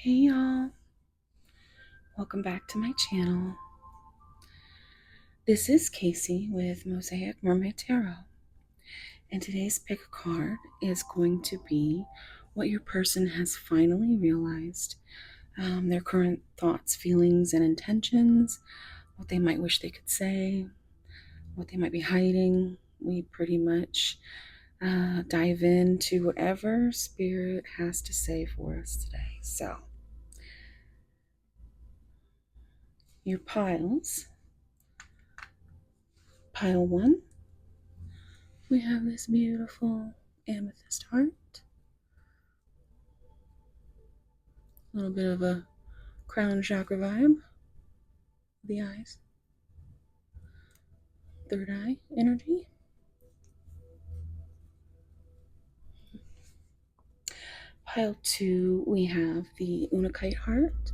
Hey y'all, welcome back to my channel. This is Casey with Mosaic Mermaid Tarot, and today's pick card is going to be what your person has finally realized, their current thoughts, feelings, and intentions, what they might wish they could say, what they might be hiding. We pretty much dive into whatever Spirit has to say for us today. So, your piles. Pile 1, we have this beautiful amethyst heart. A little bit of a crown chakra vibe. The eyes. Third eye energy. Pile 2, we have the Unakite heart,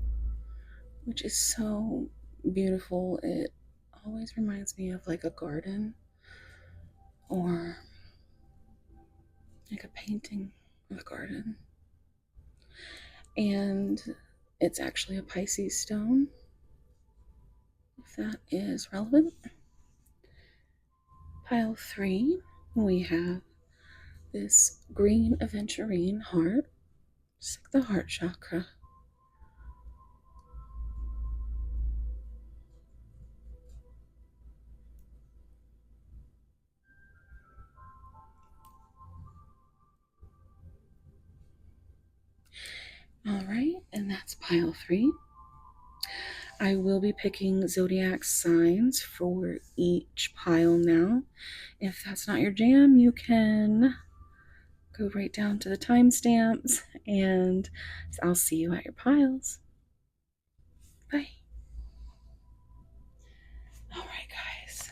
which is so beautiful. It always reminds me of like a garden or like a painting of a garden. And it's actually a Pisces stone, if that is relevant. Pile 3, we have this green aventurine heart, just like the heart chakra. All right, and that's pile 3. I will be picking zodiac signs for each pile now. If that's not your jam, you can go right down to the timestamps, and I'll see you at your piles. Bye. All right, guys.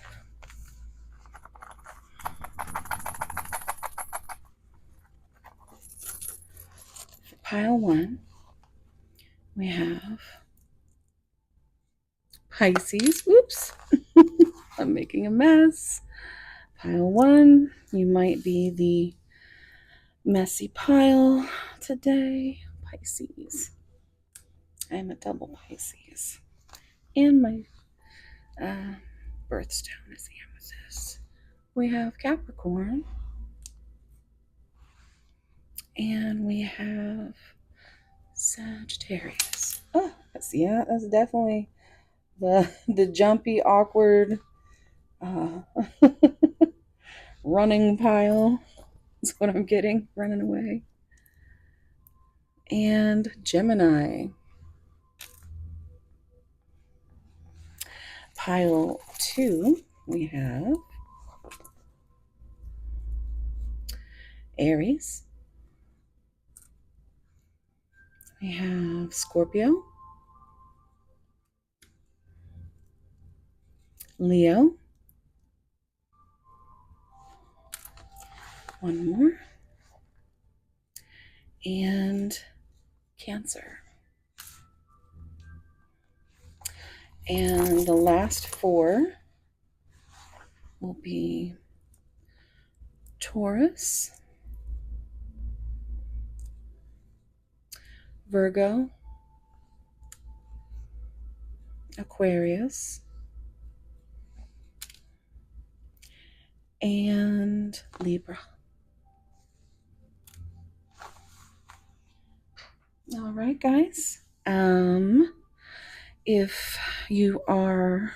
For pile 1, we have Pisces. Whoops. I'm making a mess. Pile 1, you might be the messy pile today. Pisces. I'm a double Pisces. And my birthstone is the amethyst. We have Capricorn. And we have Sagittarius. Oh, yeah, that's definitely the jumpy, awkward running pile. Is what I'm getting, running away. And Gemini. Pile 2, we have Aries. We have Scorpio, Leo, one more, and Cancer. And the last 4 will be Taurus, Virgo, Aquarius, and Libra. All right, guys. If you are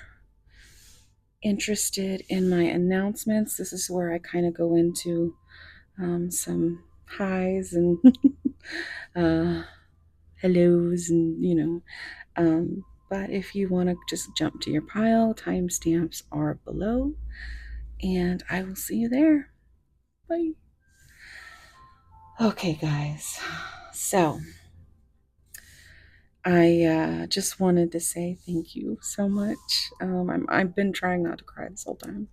interested in my announcements, this is where I kind of go into some highs and hellos, and but if you want to just jump to your pile, timestamps are below, and I will see you there. Bye. Okay, guys. So I just wanted to say thank you so much. I've been trying not to cry this whole time.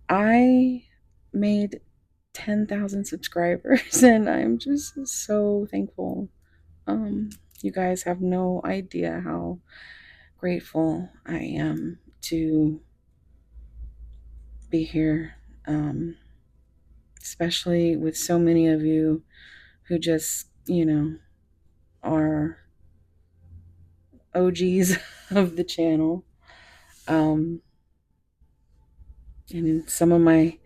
I made 10,000 subscribers, and I'm just so thankful. You guys have no idea how grateful I am to be here, especially with so many of you who just, are OGs of the channel. Um, and some of my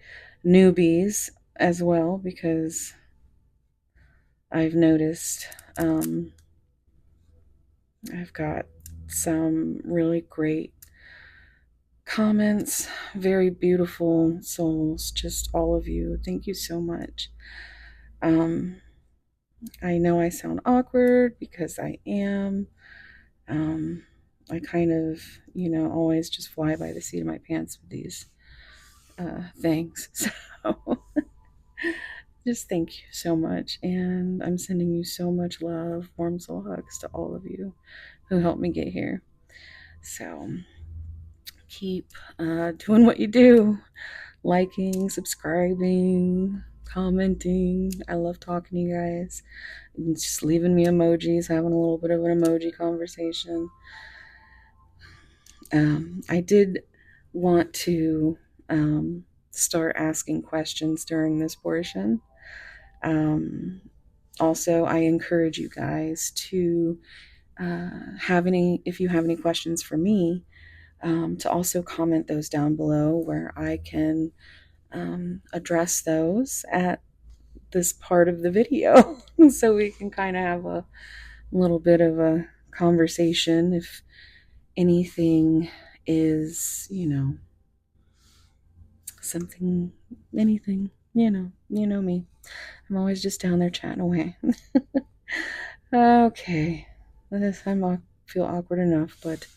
newbies as well, because I've noticed I've got some really great comments, very beautiful souls, just all of you. Thank you so much. Um, I know I sound awkward because I am. Um, I kind of, always just fly by the seat of my pants with these things. So just thank you so much. And I'm sending you so much love, warm soul hugs to all of you who helped me get here. So keep doing what you do, liking, subscribing, commenting. I love talking to you guys. And just leaving me emojis, having a little bit of an emoji conversation. I did want to start asking questions during this portion. Um, Also, I encourage you guys to if you have any questions for me, to also comment those down below where I can address those at this part of the video so we can kind of have a little bit of a conversation if anything is, something, anything, you know me. I'm always just down there chatting away. Okay, I feel awkward enough, but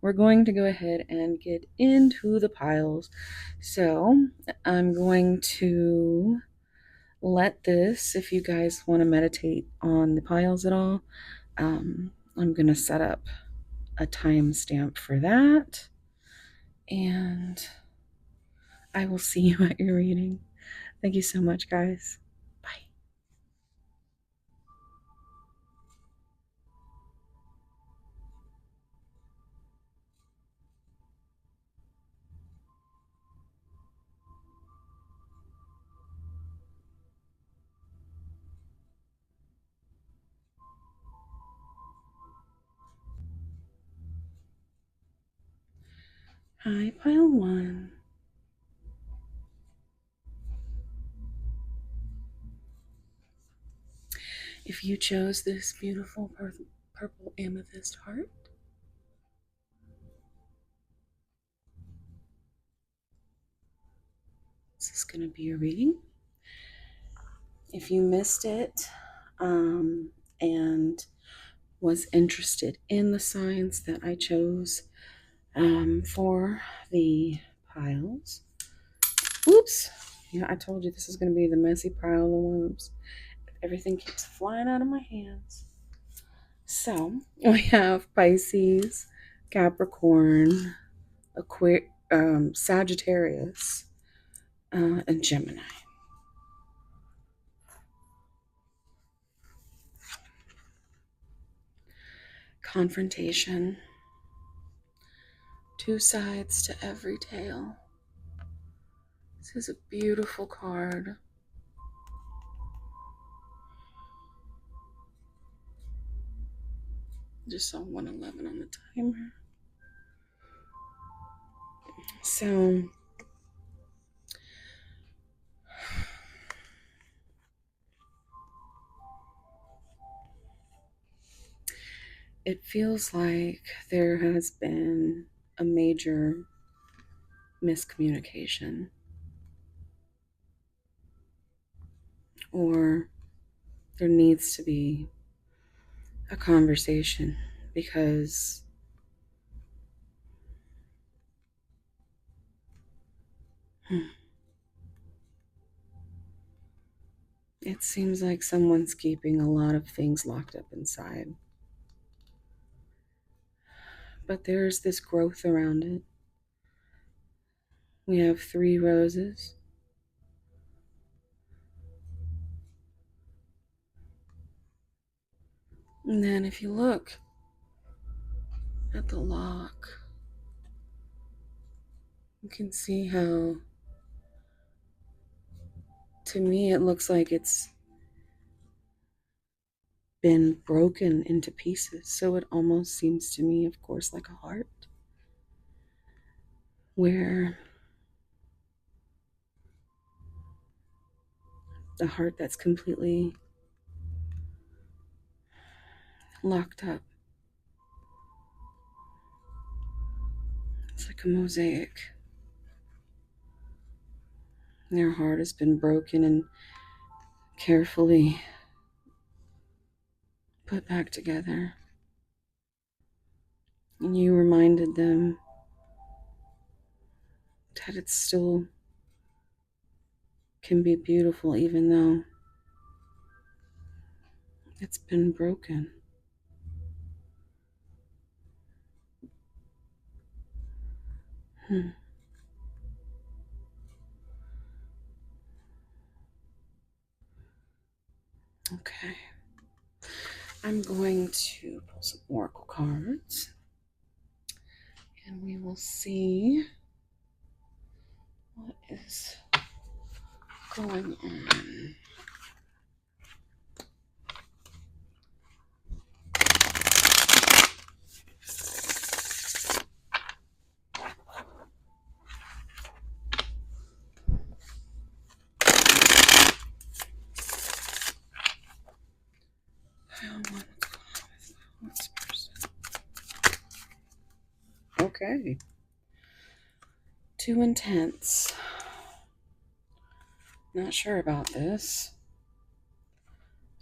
we're going to go ahead and get into the piles. So I'm going to let this, if you guys want to meditate on the piles at all, I'm going to set up a timestamp for that, and I will see you at your reading. Thank you so much, guys. Bye. Hi, pile one. If you chose this beautiful purple amethyst heart, this is going to be your reading. If you missed it and was interested in the signs that I chose for the piles, oops, yeah, I told you this is going to be the messy pile of worms. Everything keeps flying out of my hands. So we have Pisces, Capricorn, Sagittarius, and Gemini. Confrontation. Two sides to every tale. This is a beautiful card. Just saw 111 on the timer. So it feels like there has been a major miscommunication, or there needs to be a conversation, because it seems like someone's keeping a lot of things locked up inside. But there's this growth around it. We have 3 roses. And then if you look at the lock, you can see how, to me, it looks like it's been broken into pieces. So it almost seems to me, of course, like a heart, where the heart that's completely locked up. It's like a mosaic. Their heart has been broken and carefully put back together. And you reminded them that it still can be beautiful even though it's been broken. Hmm. Okay. I'm going to pull some oracle cards and we will see what is going on. What's person? Okay. Too intense. Not sure about this.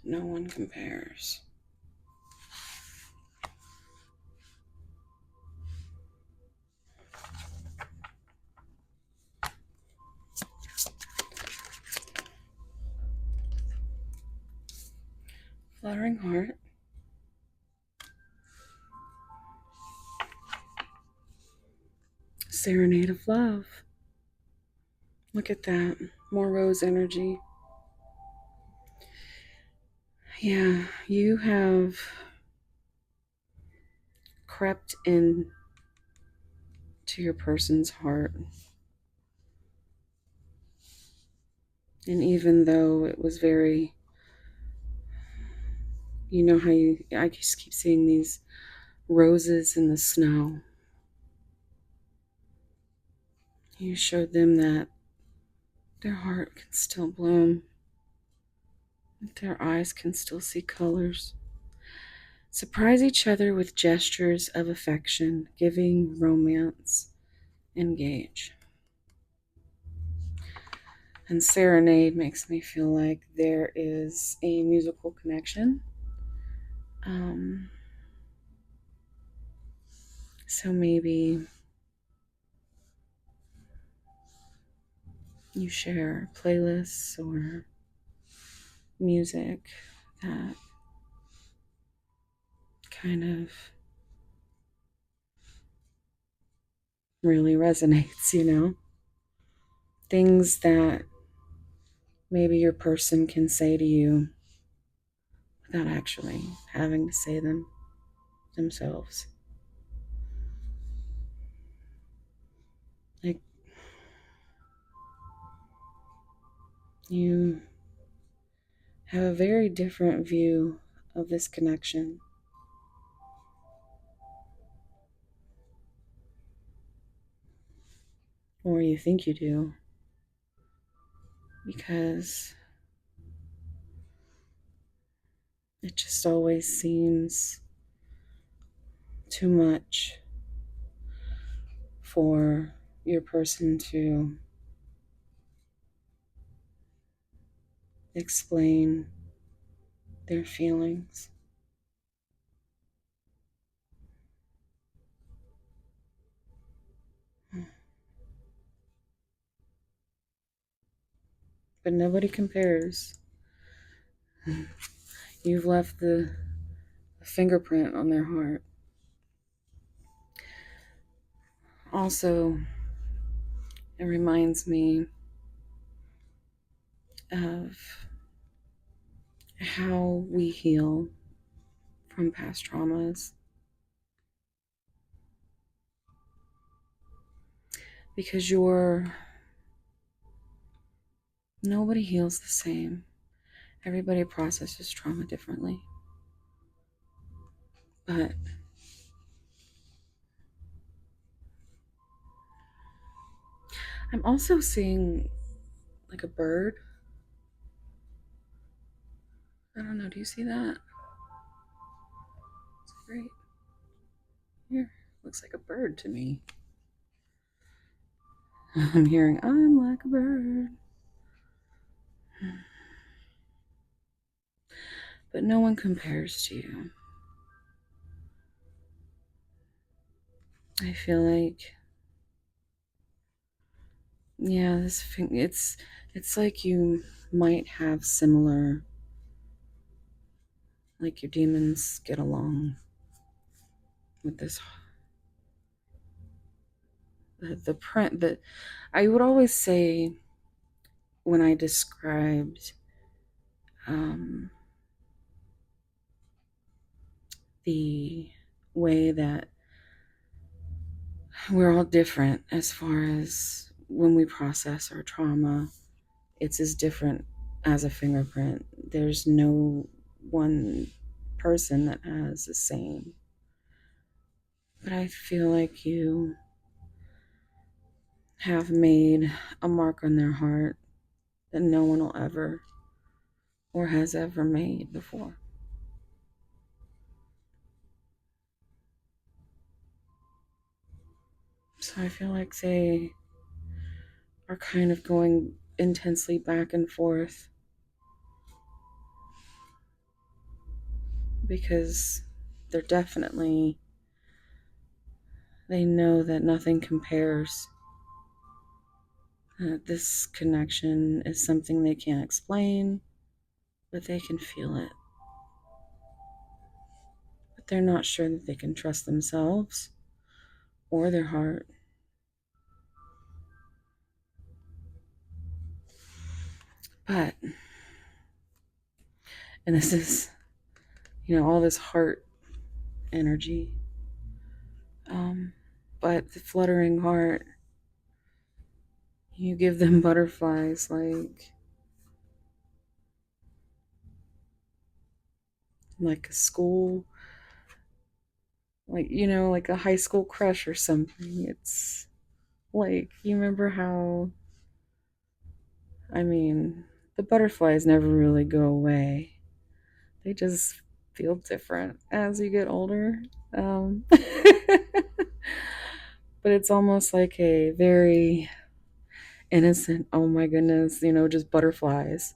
No one compares. Fluttering heart. Serenade of love. Look at that. More rose energy. Yeah, you have crept in to your person's heart. And even though it was very, you know how I just keep seeing these roses in the snow. You showed them that their heart can still bloom, that their eyes can still see colors. Surprise each other with gestures of affection, giving romance, engage. And serenade makes me feel like there is a musical connection. So maybe you share playlists or music that kind of really resonates, you know? Things that maybe your person can say to you without actually having to say them themselves. Like you have a very different view of this connection. Or you think you do. Because it just always seems too much for your person to explain their feelings. But nobody compares. You've left the fingerprint on their heart. Also, it reminds me of how we heal from past traumas. Because nobody heals the same. Everybody processes trauma differently. But I'm also seeing like a bird. I don't know. Do you see that? It's great. Here. Looks like a bird to me. I'm hearing, I'm like a bird. But no one compares to you. I feel like, yeah, it's like you might have similar, like your demons get along with this. The print that I would always say when I described um, the way that we're all different as far as when we process our trauma. It's as different as a fingerprint. There's no one person that has the same. But I feel like you have made a mark on their heart that no one will ever or has ever made before. So I feel like they are kind of going intensely back and forth because they're definitely, they know that nothing compares. This connection is something they can't explain, but they can feel it. But they're not sure that they can trust themselves or their heart. But, and this is, all this heart energy. But the fluttering heart, you give them butterflies like a school, like a high school crush or something. It's like, you remember how, I mean, the butterflies never really go away. They just feel different as you get older. But it's almost like a very innocent, oh my goodness, just butterflies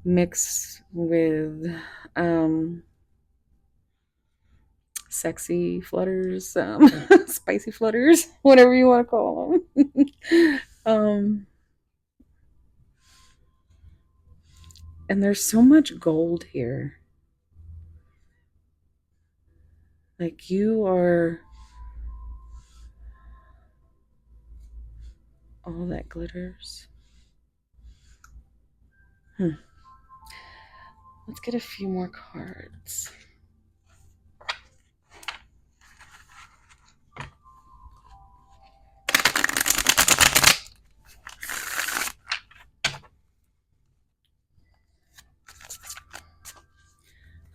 mixed with sexy flutters, spicy flutters, whatever you want to call them. And there's so much gold here. Like you are all that glitters. Let's get a few more cards.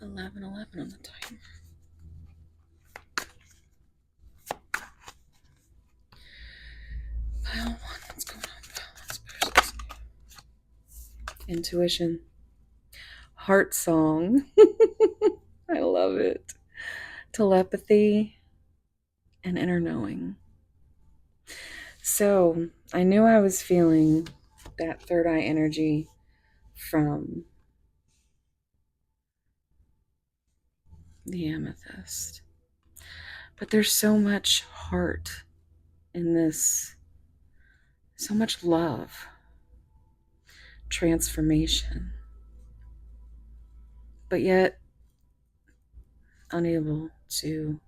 Eleven on the timer. Pile one. What's going on? Balance. Intuition. Heart song. I love it. Telepathy and inner knowing. So I knew I was feeling that third eye energy from the amethyst. But there's so much heart in this, so much love, transformation, but yet unable to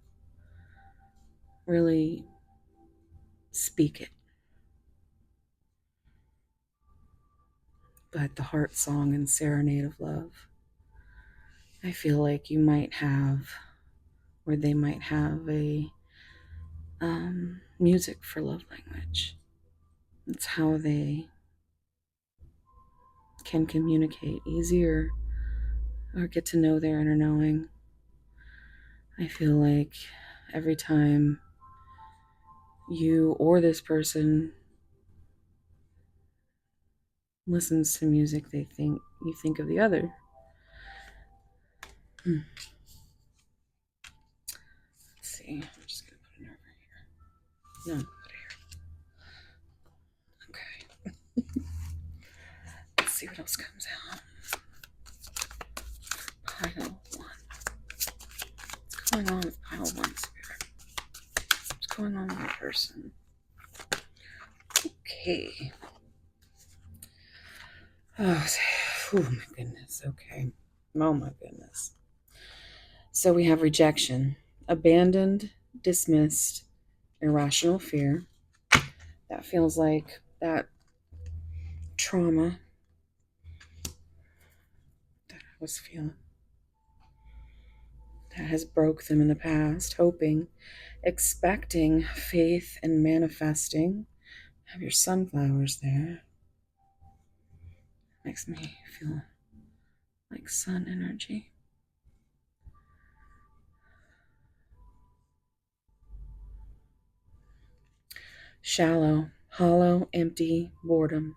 really speak it. But the heart song and serenade of love, I feel like you might have, or they might have a music for love language. It's how they can communicate easier or get to know their inner knowing. I feel like every time you or this person listens to music, you think of the other. Let's see. I'm just gonna put it over here. No, put it here. Okay. Let's see what else comes out. Pile one. What's going on with pile one, spirit? What's going on with the person? Okay. Oh, my goodness. Okay. Oh my goodness. So we have rejection, abandoned, dismissed, irrational fear. That feels like that trauma that I was feeling that has broke them in the past. Hoping, expecting, faith, and manifesting. Have your sunflowers there. Makes me feel like sun energy. Shallow, hollow, empty, boredom.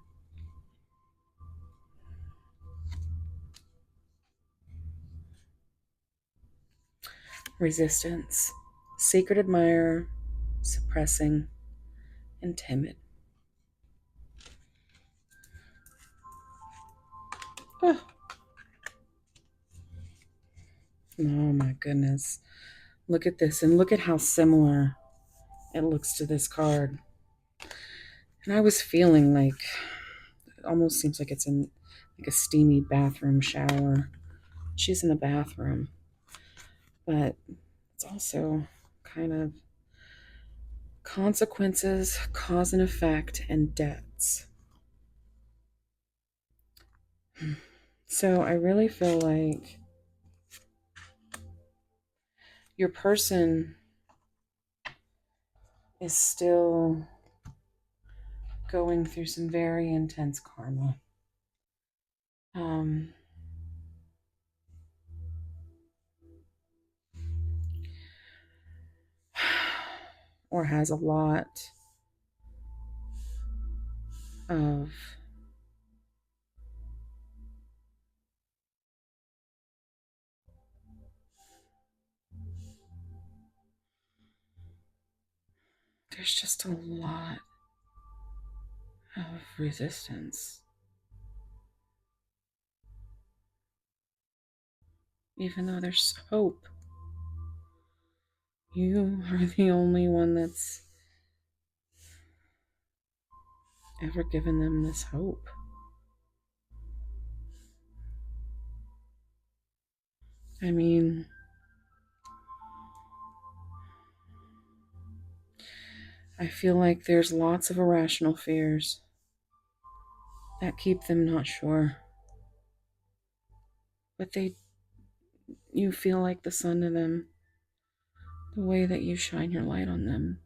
Resistance, secret admirer, suppressing, and timid. Oh, oh my goodness. Look at this, and look at how similar it looks to this card. And I was feeling like it almost seems like it's in like a steamy bathroom shower. She's in the bathroom, but it's also kind of consequences, cause and effect, and debts. So I really feel like your person is still going through some very intense karma. Um, or has a lot of there's just a lot of resistance. Even though there's hope, you are the only one that's ever given them this hope. I mean, I feel like there's lots of irrational fears that keep them not sure. But you feel like the sun to them, the way that you shine your light on them.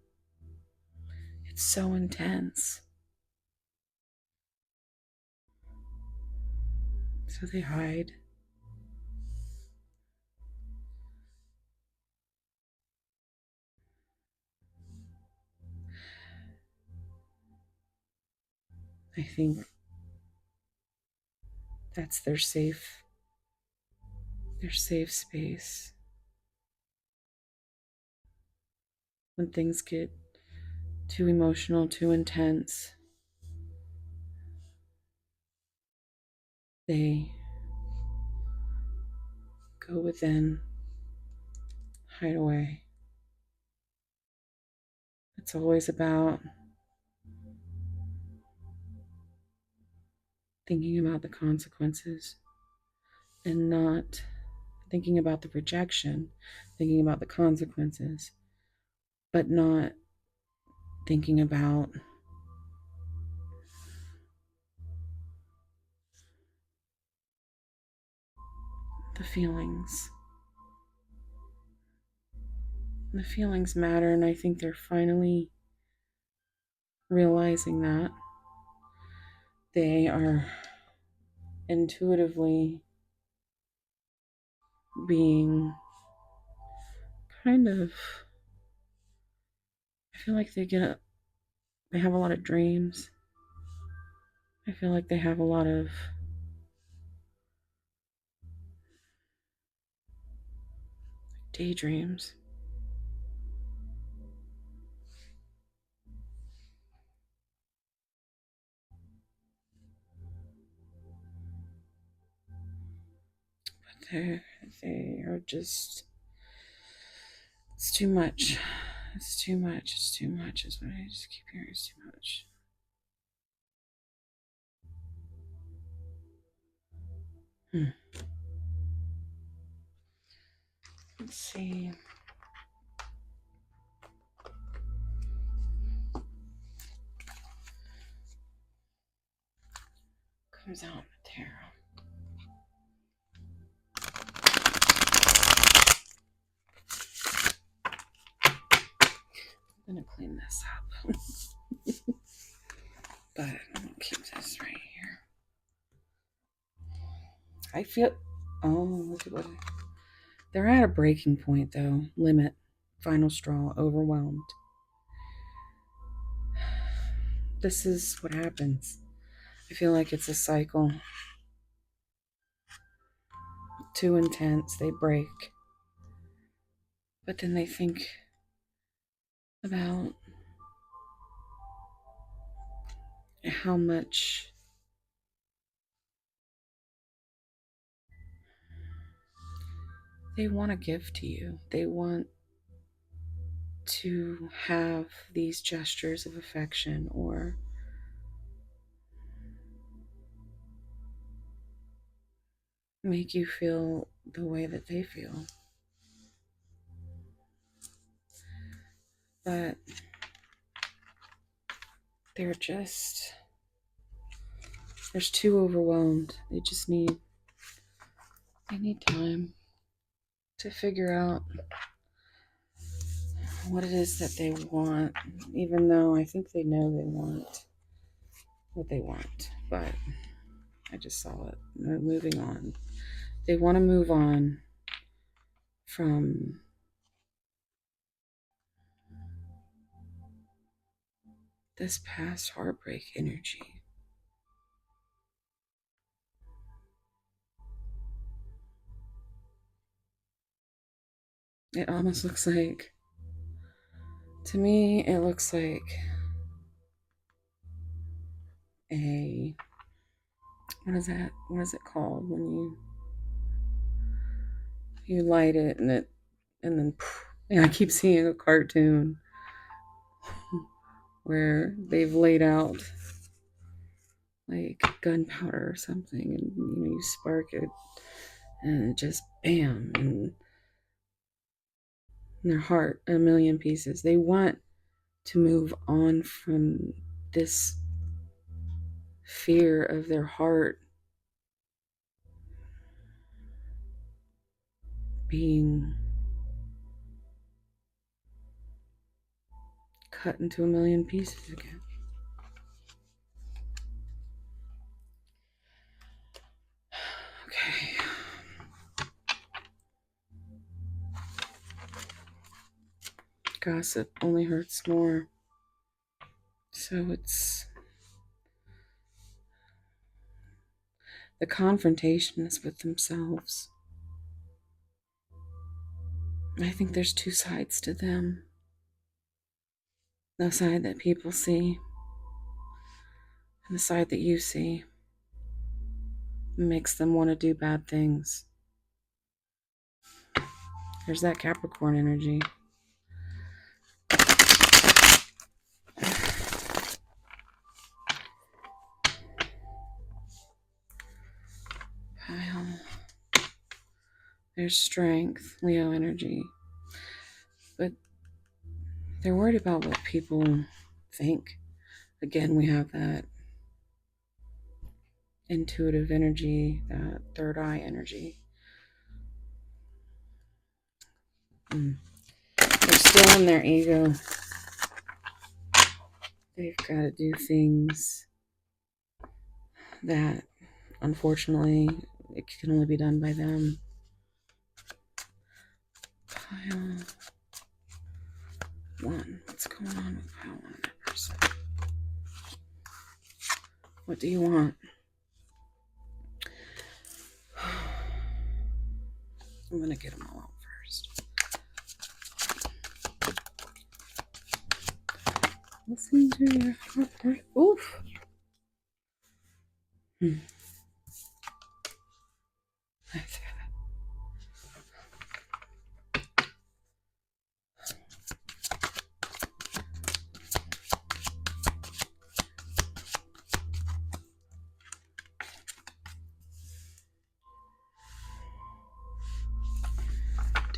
It's so intense. So they hide. I think that's their safe space. When things get too emotional, too intense, they go within, hide away. It's always about thinking about the consequences and not thinking about the rejection, thinking about the consequences, but not thinking about the feelings. The feelings matter, and I think they're finally realizing that they are intuitively being kind of, I feel like they have a lot of dreams. I feel like they have a lot of daydreams. But they are just, it's too much. It's too much. It's too much. Is what I just keep hearing. It's too much. Let's see. Comes out in the tarot. I'm gonna clean this up. But I'm gonna keep this right here. I feel, oh, look at what, they're at a breaking point though. Limit, final straw, overwhelmed. This is what happens. I feel like it's a cycle. Too intense, they break. But then they think about how much they want to give to you. They want to have these gestures of affection or make you feel the way that they feel. But they're too overwhelmed. They need time to figure out what it is that they want, even though I think they know they want what they want. But I just saw it. Moving on. They want to move on from this past heartbreak energy. It almost looks like, to me, it looks like what is that? What is it called when you light it and then I keep seeing a cartoon where they've laid out like gunpowder or something, and you spark it and it just bam, and their heart a million pieces. They want to move on from this fear of their heart being cut into a million pieces again. Okay. Gossip only hurts more. So it's the confrontation is with themselves. I think there's two sides to them. The side that people see and the side that you see makes them want to do bad things. There's that Capricorn energy. Pile. There's strength, Leo energy. But they're worried about what people think. Again, we have that intuitive energy, that third eye energy. They're still in their ego. They've got to do things that, unfortunately, it can only be done by them. Pile one. What's going on with pile one of that person? What do you want? I'm going to get them all out first. Listen to your heart. Oof. Do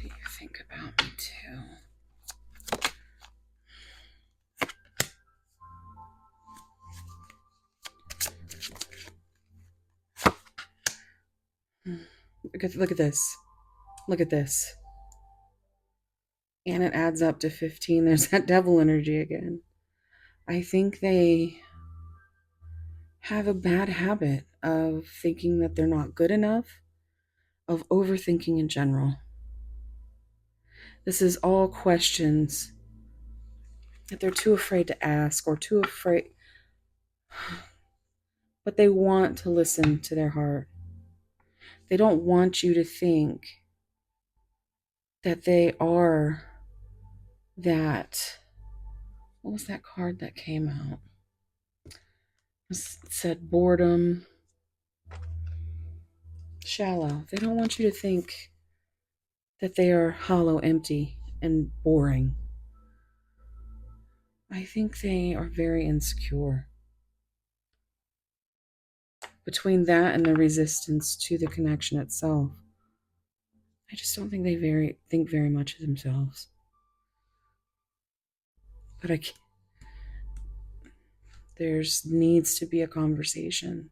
you think about me too? Look at this. Look at this. And it adds up to 15. There's that devil energy again. I think they have a bad habit of thinking that they're not good enough, of overthinking in general. This is all questions that they're too afraid to ask or too afraid, but they want to listen to their heart. They don't want you to think that they are that. What was that card that came out? It said boredom, shallow. They don't want you to think that they are hollow, empty, and boring. I think they are very insecure. Between that and the resistance to the connection itself, I just don't think they think very much of themselves. But there's needs to be a conversation.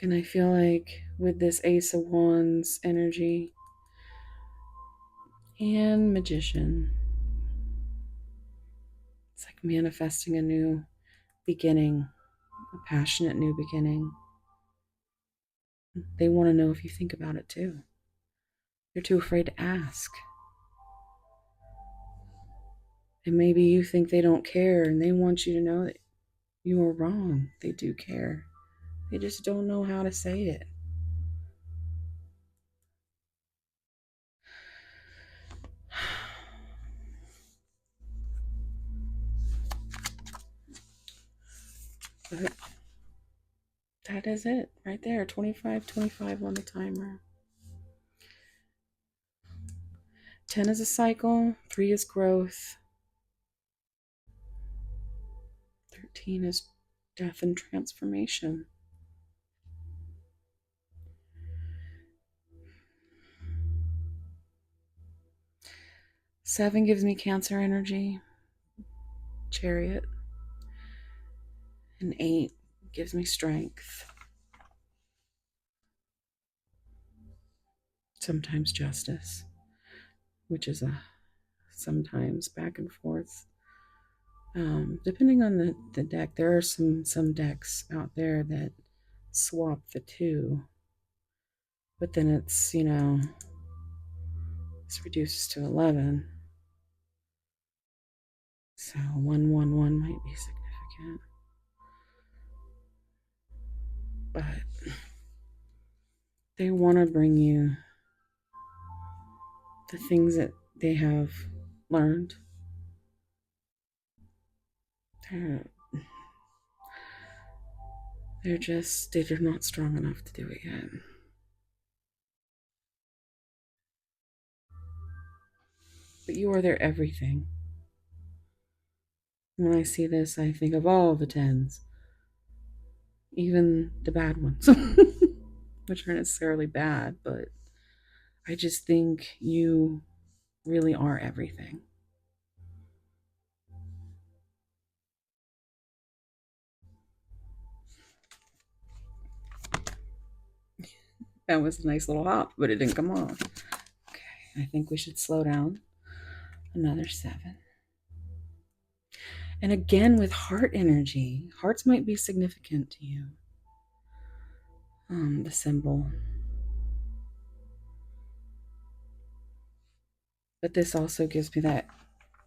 And I feel like with this Ace of Wands energy and Magician, it's like manifesting a new beginning, a passionate new beginning. They want to know if you think about it too. They're too afraid to ask. And maybe you think they don't care and they want you to know that you are wrong. They do care. They just don't know how to say it. But that is it right there. 25, 25 on the timer. 10 is a cycle. 3 is growth. 13 is death and transformation. Seven gives me Cancer energy, Chariot. And 8 gives me strength. Sometimes justice, which is a sometimes back and forth. Depending on the deck, there are some decks out there that swap the two, but then it's, this reduces to 11. So 111 might be significant. But they want to bring you the things that they have learned. They're not strong enough to do it yet. But you are their everything. When I see this, I think of all the 10s, even the bad ones, which aren't necessarily bad, but I just think you really are everything. That was a nice little hop, but it didn't come off. Okay, I think we should slow down. Another 7. And again, with heart energy, hearts might be significant to you. The symbol. But this also gives me that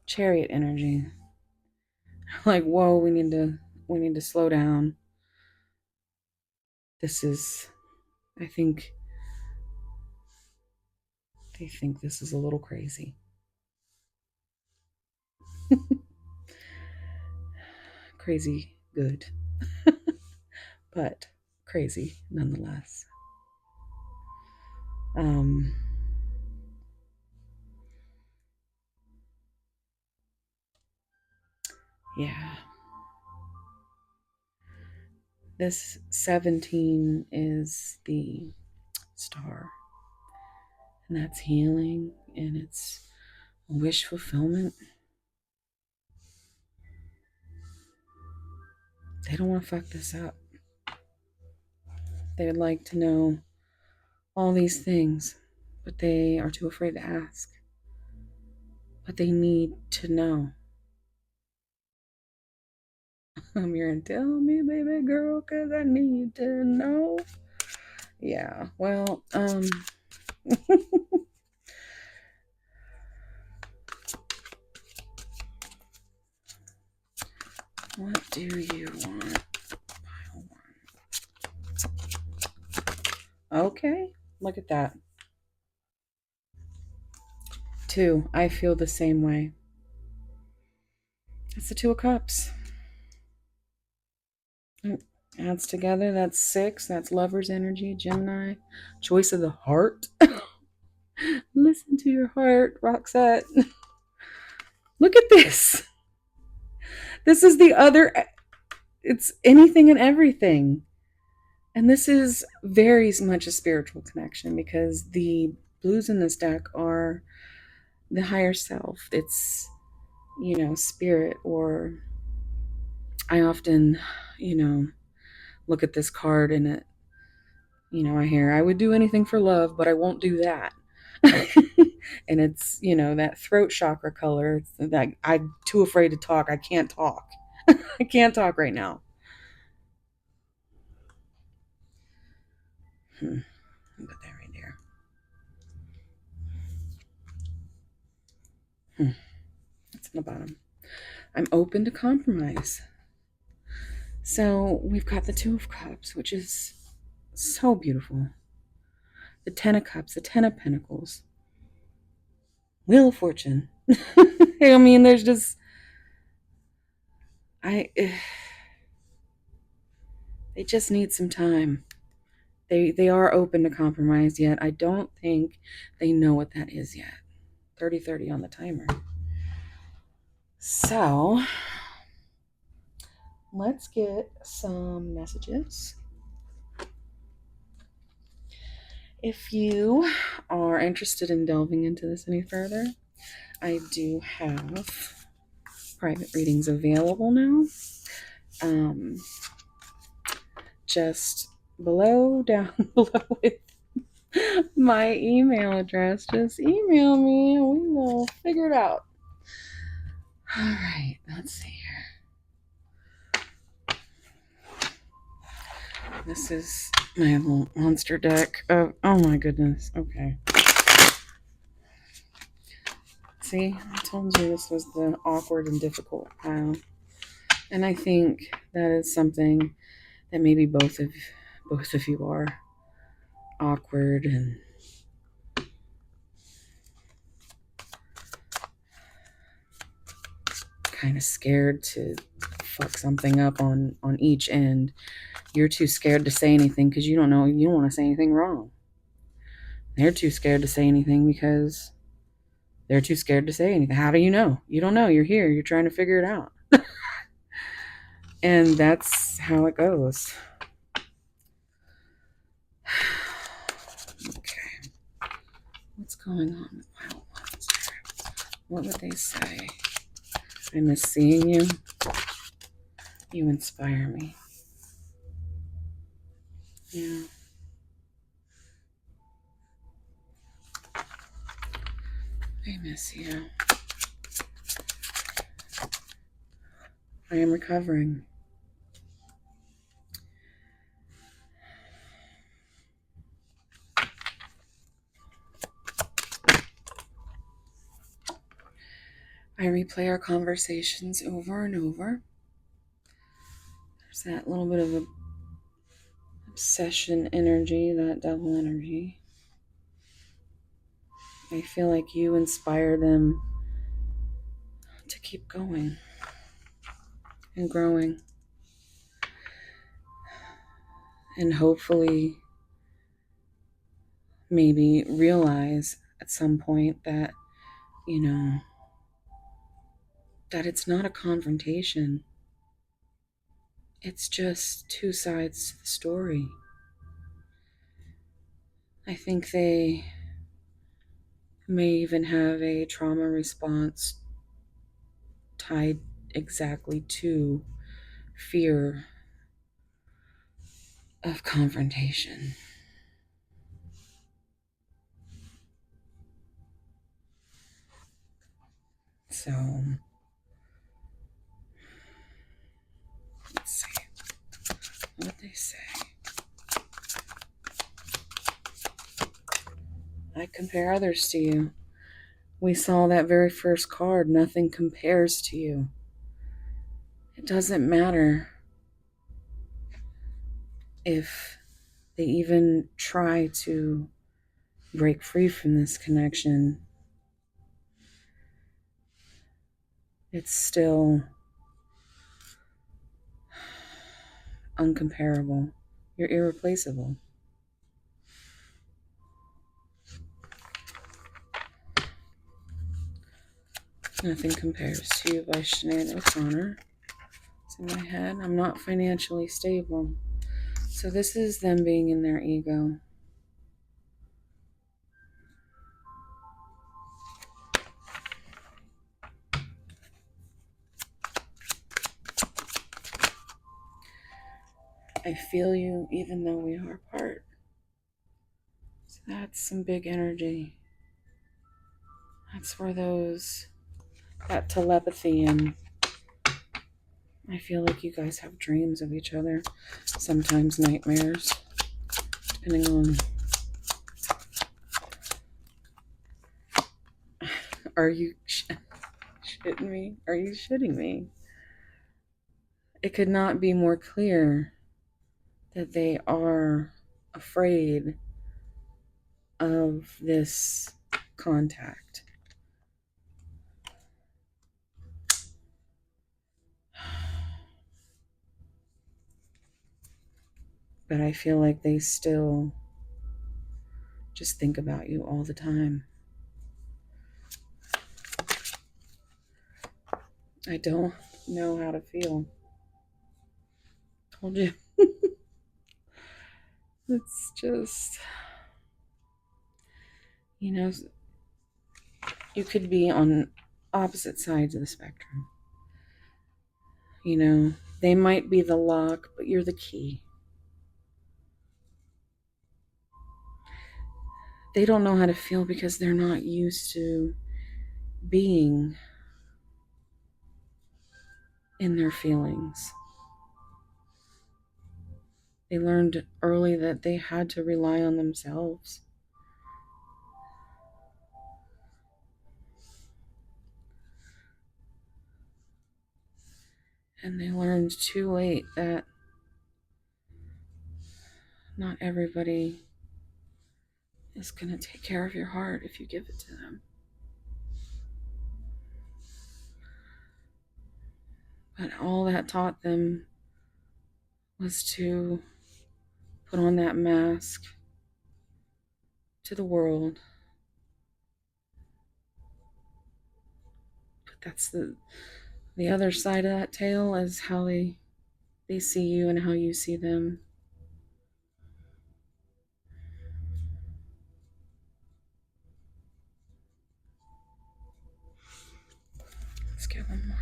chariot energy. Like, whoa, we need to slow down. This is, I think they think this is a little crazy. Crazy good. But crazy nonetheless. Um yeah. This 17 is the star. And that's healing and it's wish fulfillment. They don't want to fuck this up. They would like to know all these things, but they are too afraid to ask. But they need to know. I'm here and tell me, baby girl, cause I need to know. Yeah, well, what do you want? Okay, look at that. 2, I feel the same way. It's the 2 of Cups. Adds together, that's 6. That's lover's energy, Gemini. Choice of the heart. Listen to your heart, Roxette. Look at this. This is the other, it's anything and everything. And this is very much a spiritual connection because the blues in this deck are the higher self. It's, spirit, or I often, look at this card and it, I hear, I would do anything for love, but I won't do that. And it's, that throat chakra color. It's that I'm too afraid to talk. I can't talk. I can't talk right now. Put that right there. That's in the bottom. I'm open to compromise. So we've got the 2 of Cups, which is so beautiful. The 10 of Cups, the 10 of Pentacles, Wheel of Fortune. I mean, there's just, they just need some time. They are open to compromise, yet I don't think they know what that is yet. 30-30 on the timer. So let's get some messages. If you are interested in delving into this any further, I do have private readings available now. Just down below with my email address. Just email me and we will figure it out. All right, let's see here. This is my little monster deck. Oh my goodness. Okay. See, I told you this was the awkward and difficult pile. And I think that is something that maybe both of you are awkward and kind of scared to fuck something up on each end. You're too scared to say anything because you don't want to say anything wrong. They're too scared to say anything because they're too scared to say anything. How do you know? You don't know. You're here. You're trying to figure it out. And that's how it goes. Okay. What's going on with Wild Ones? What would they say? I miss seeing you. You inspire me. Yeah. I miss you. I am recovering. I replay our conversations over and over. There's that little bit of a obsession energy, that devil energy. I feel like you inspire them to keep going and growing. And hopefully, maybe realize at some point that, that it's not a confrontation. It's just two sides to the story. I think they may even have a trauma response tied exactly to fear of confrontation. So, let's see what they say. I compare others to you. We saw that very first card. Nothing compares to you. It doesn't matter if they even try to break free from this connection. It's still uncomparable. You're irreplaceable. Nothing Compares to You by Sinead O'Connor. It's in my head. I'm not financially stable. So this is them being in their ego. I feel you even though we are apart. So that's some big energy. That's where that telepathy, and I feel like you guys have dreams of each other, sometimes nightmares, depending on. Are you shitting me? Are you shitting me? It could not be more clear that they are afraid of this contact. But I feel like they still just think about you all the time. I don't know how to feel. Told you. It's just, you could be on opposite sides of the spectrum. They might be the lock, but you're the key. They don't know how to feel because they're not used to being in their feelings. They learned early that they had to rely on themselves. And they learned too late that not everybody is going to take care of your heart if you give it to them. But all that taught them was to put on that mask to the world. But that's the other side of that tale, is how they see you and how you see them. Let's get one more.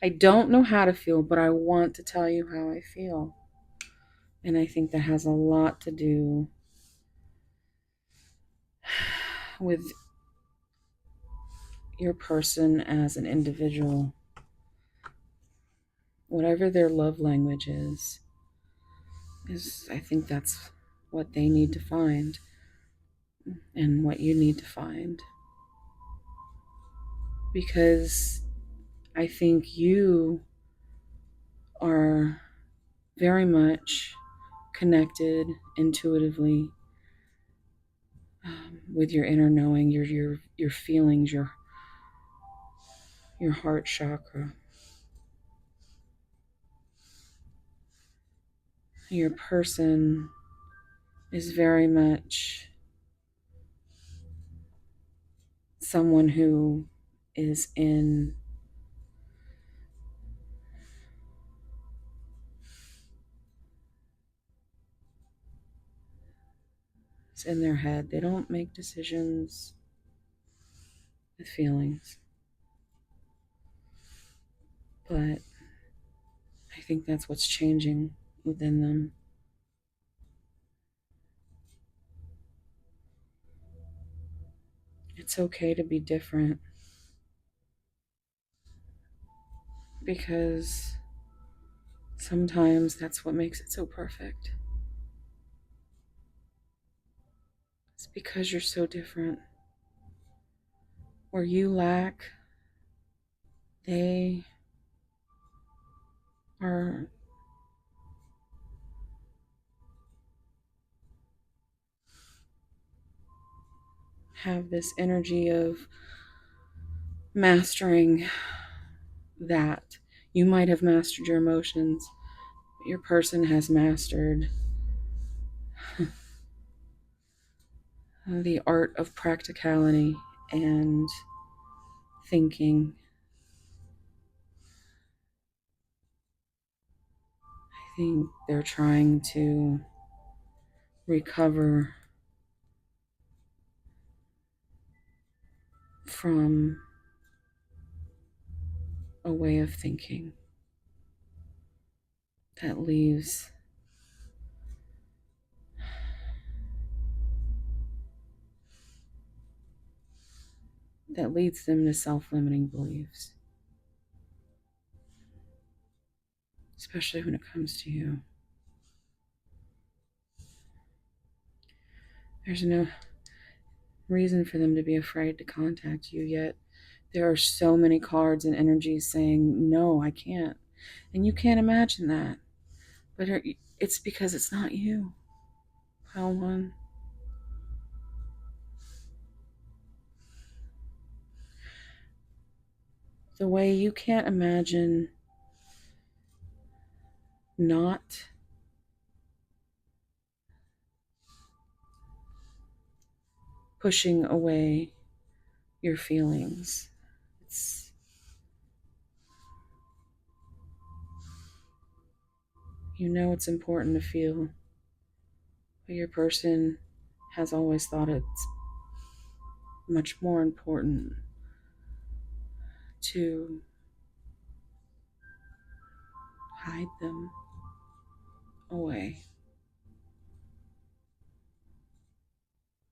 I don't know how to feel, but I want to tell you how I feel. And I think that has a lot to do with your person as an individual. Whatever their love language is I think that's what they need to find and what you need to find. because I think you are very much connected intuitively with your inner knowing, your feelings, your heart chakra. Your person is very much someone who is in their head. They don't make decisions with feelings. But I think that's what's changing within them. It's okay to be different because sometimes that's what makes it so perfect. It's because you're so different. Where you lack, they are have this energy of mastering that. You might have mastered your emotions, but your person has mastered the art of practicality and thinking. I think they're trying to recover from a way of thinking that leads them to self-limiting beliefs, especially when it comes to you. There's no reason for them to be afraid to contact you, yet there are so many cards and energies saying, no, I can't. And you can't imagine that. But it's because it's not you, pile one. The way you can't imagine not pushing away your feelings. You know it's important to feel, but your person has always thought it's much more important to hide them away.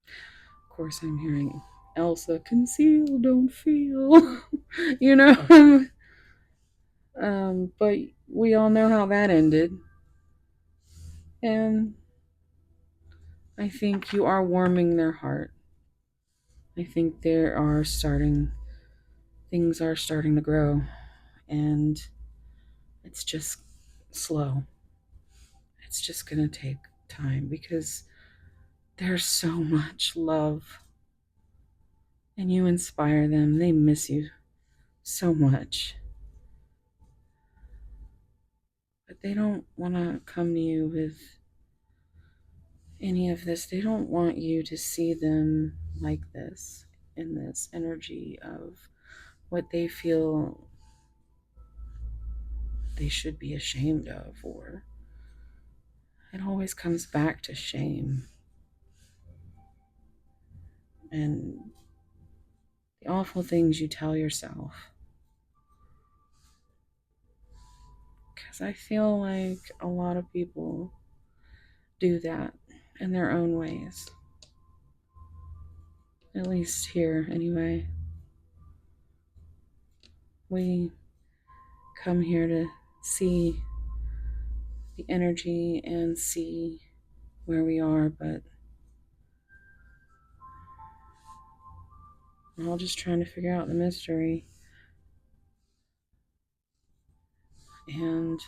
Of course, I'm hearing Elsa, conceal, don't feel, you know. But we all know how that ended. And I think you are warming their heart. I think things are starting to grow. And it's just slow. It's just going to take time because there's so much love. And you inspire them. They miss you so much. But they don't want to come to you with any of this. They don't want you to see them like this, in this energy of what they feel they should be ashamed of, or it always comes back to shame and the awful things you tell yourself. Because I feel like a lot of people do that in their own ways. At least here, anyway. We come here to see the energy and see where we are, but we're all just trying to figure out the mystery. and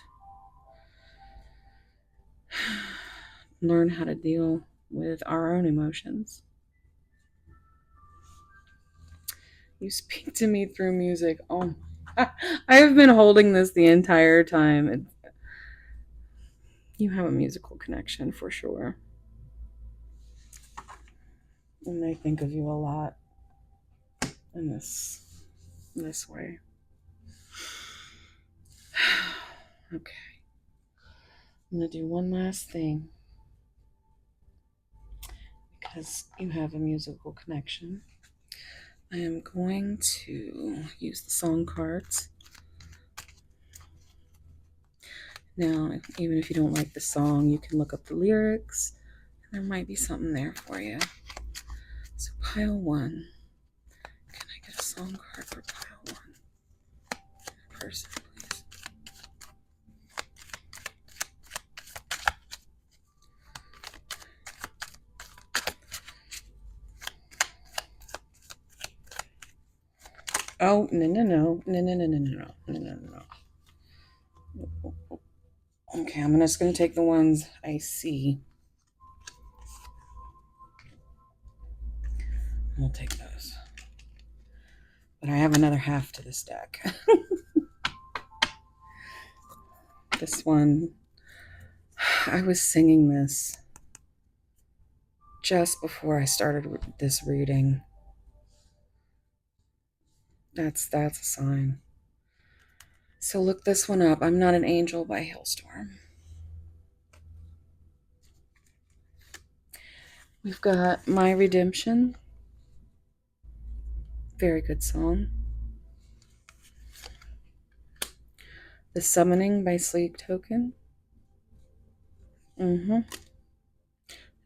learn how to deal with our own emotions. You speak to me through music. Oh, I have been holding this the entire time. You have a musical connection for sure. And I think of you a lot in this way. Okay. I'm going to do one last thing because you have a musical connection. I am going to use the song cards. Now, even if you don't like the song, you can look up the lyrics. There might be something there for you. So pile one. Can I get a song card for pile one? Person, please. Oh, no. Okay, I'm just going to take the ones I see. We'll take those. But I have another half to this deck. This one, I was singing this just before I started this reading. That's a sign. So look this one up. I'm Not an Angel by Hailstorm. We've got My Redemption. Very good song. The Summoning by Sleep Token. Is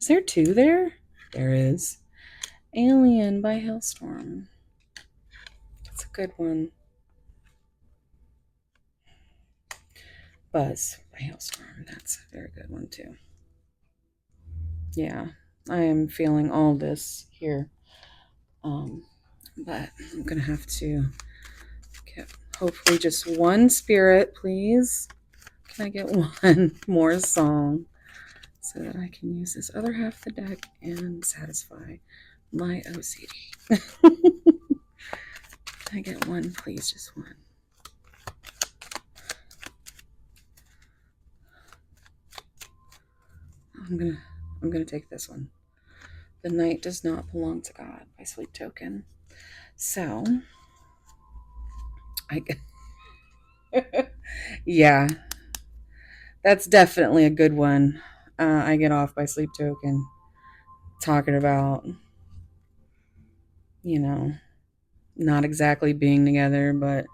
there two there? There is. Alien by Hailstorm. That's a good one. Buzz by Hailstorm. That's a very good one too. Yeah, I am feeling all this here. But I'm gonna have to get hopefully just one spirit, please. Can I get one more song so that I can use this other half of the deck and satisfy my OCD? Can I get one, please? Just one. I'm gonna take this one. The Night Does Not Belong to God by Sleep Token. So I yeah, that's definitely a good one. I Get Off by Sleep Token. Talking about, not exactly being together, but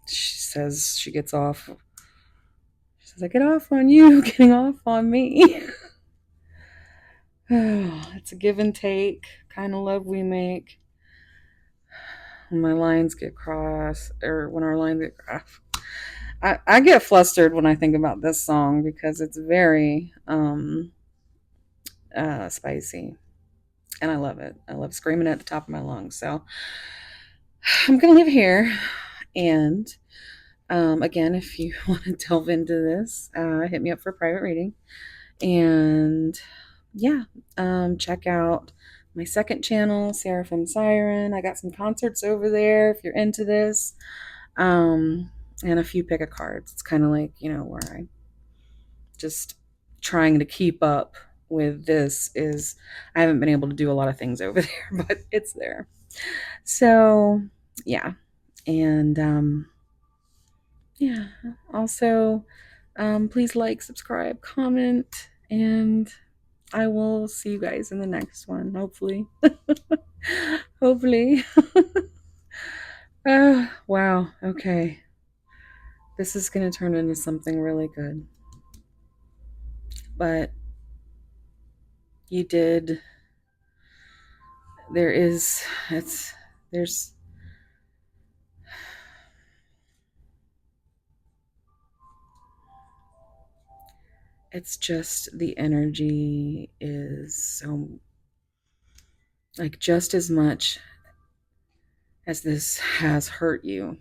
she says she gets off. She says, I get off on you, getting off on me. It's a give and take kind of love we make. When my lines get crossed, or when our lines get crossed. I get flustered when I think about this song because it's very spicy. And I love it. I love screaming at the top of my lungs. So I'm going to leave here. And again, if you want to delve into this, hit me up for a private reading. And yeah, check out my second channel, Seraphim Siren. I got some concerts over there if you're into this. And a few pick a cards. It's kind of like, where I just trying to keep up with this is I haven't been able to do a lot of things over there, but it's there. So yeah. And yeah, also please like, subscribe, comment, and I will see you guys in the next one, hopefully. Hopefully. Wow, okay. This is going to turn into something really good. But you did, there's it's just the energy is so, like, just as much as this has hurt you,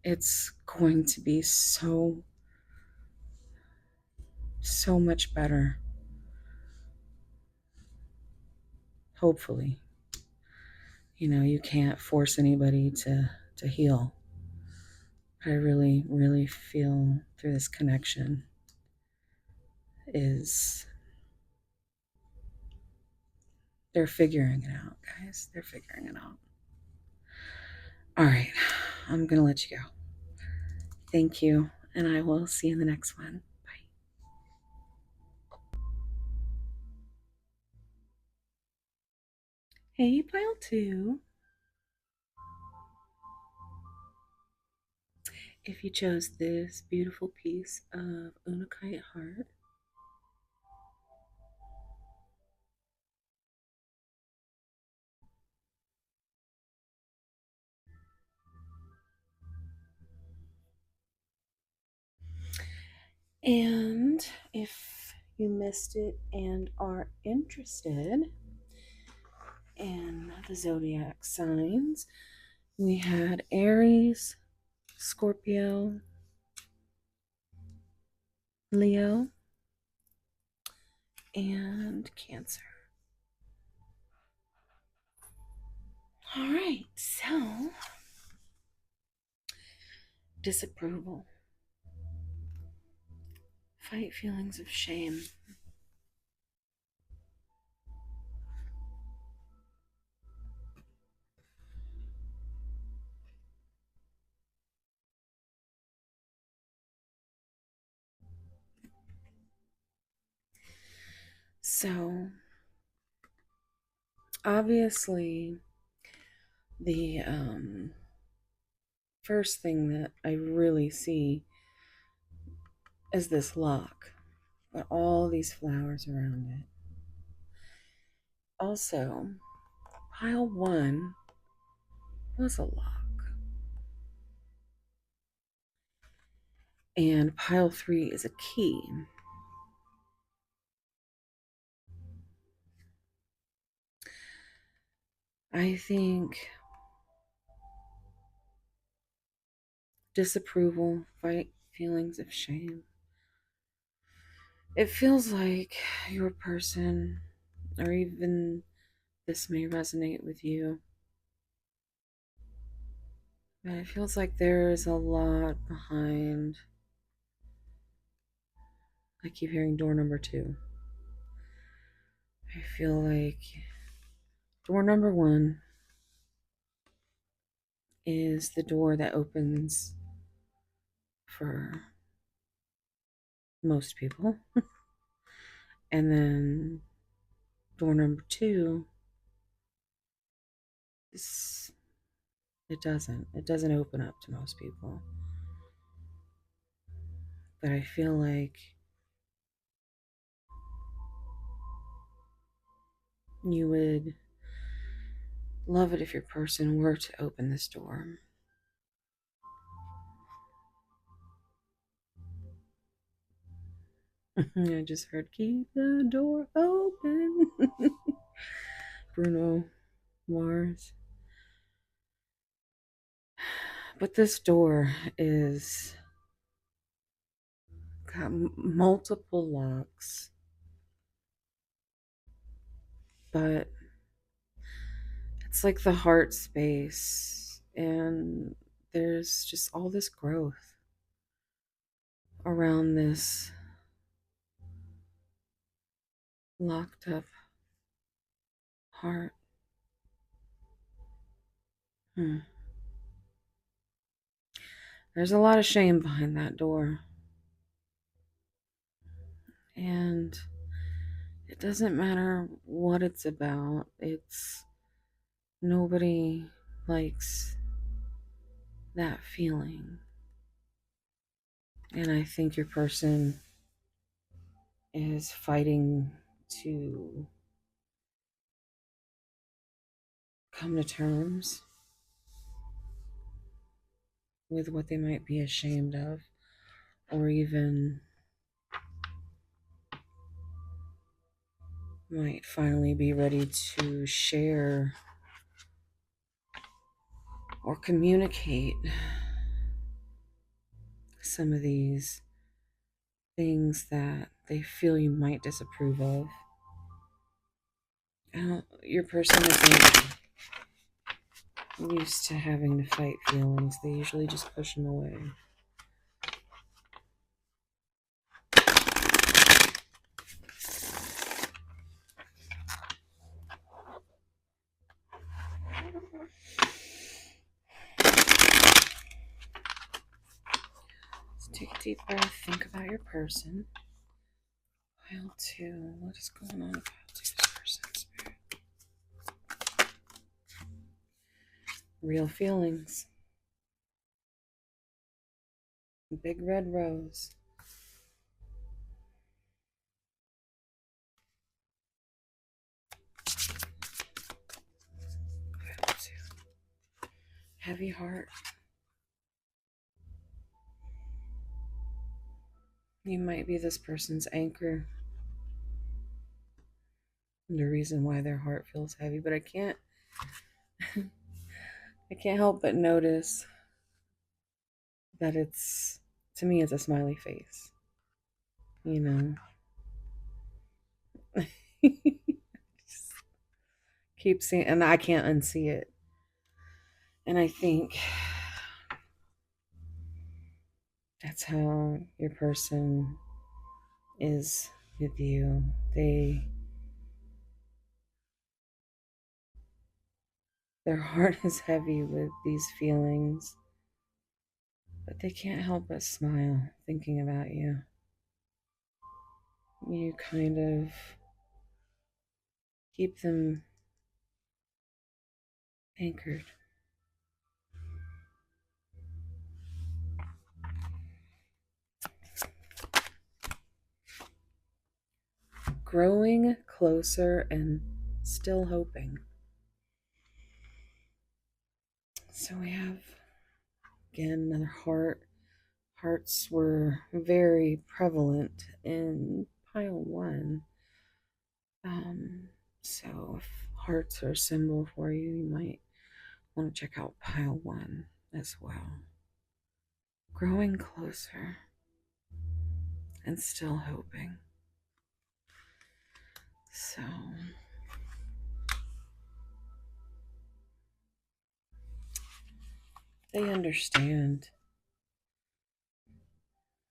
it's going to be so much better. Hopefully. You can't force anybody to heal. I really, really feel through this connection is they're figuring it out, guys. They're figuring it out. All right. I'm going to let you go. Thank you. And I will see you in the next one. Bye. Hey, pile two. If you chose this beautiful piece of Unakite heart, and if you missed it and are interested in the zodiac signs, we had Aries, Scorpio, Leo, and Cancer. All right, so disapproval, fight feelings of shame. So, obviously, the first thing that I really see is this lock, but all these flowers around it. Also, pile one was a lock, and pile three is a key. I think disapproval, fight feelings of shame. It feels like your person, or even this may resonate with you, but it feels like there is a lot behind. I keep hearing door number two. I feel like door number one is the door that opens for most people. And then door number two is it doesn't open up to most people. But I feel like you would love it if your person were to open this door. I just heard keep the door open. Bruno Mars. But this door is got multiple locks, but it's like the heart space, and there's just all this growth around this locked up heart. There's a lot of shame behind that door, and it doesn't matter what it's about. Nobody likes that feeling. And I think your person is fighting to come to terms with what they might be ashamed of, or even might finally be ready to share or communicate some of these things that they feel you might disapprove of. Your person isn't used to having to fight feelings. They usually just push them away. So take a deep breath. Think about your person. Pile 2. What is going on with pile 2's person? Spirit? Real feelings. Big red rose. Pile 2. Heavy heart. You might be this person's anchor. The reason why their heart feels heavy, but I can't help but notice that to me, it's a smiley face. You know, just keep seeing, and I can't unsee it. And I think that's how your person is with you. Their heart is heavy with these feelings, but they can't help but smile thinking about you. You kind of keep them anchored. Growing closer and still hoping. So we have, again, another heart. Hearts were very prevalent in pile 1. So if hearts are a symbol for you, you might want to check out pile 1 as well. Growing closer and still hoping. So they understand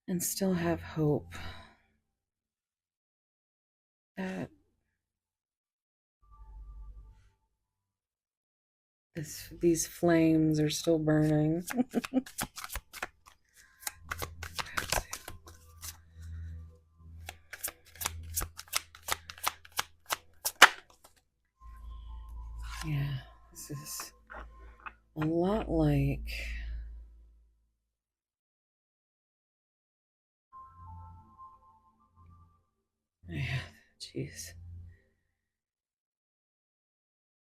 and still have hope that these flames are still burning. Yeah, this is a lot like yeah, jeez.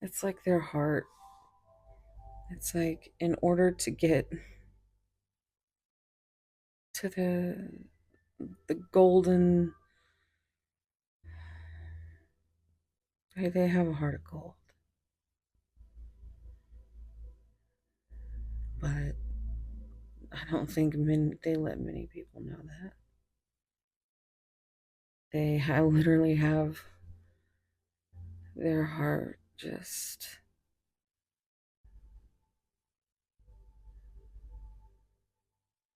It's like their heart. It's like in order to get to the golden, they have a heart of gold. But I don't think they let many people know that. They literally have their heart just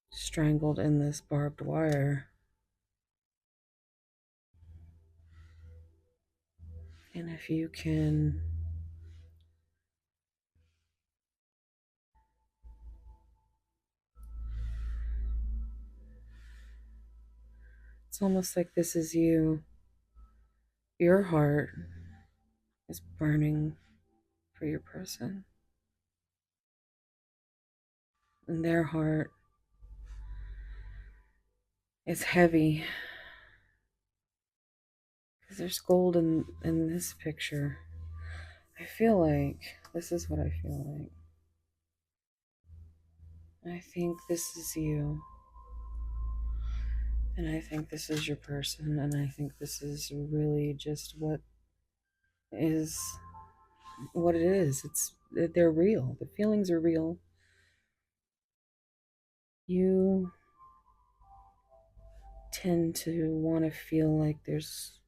strangled in this barbed wire. And if you can it's almost like this is you. Your heart is burning for your person. And their heart is heavy. Because there's gold in this picture. I feel like this is what I feel like. I think this is you. And I think this is your person. And I think this is really just is what it is. They're real. The feelings are real. You tend to want to feel like there's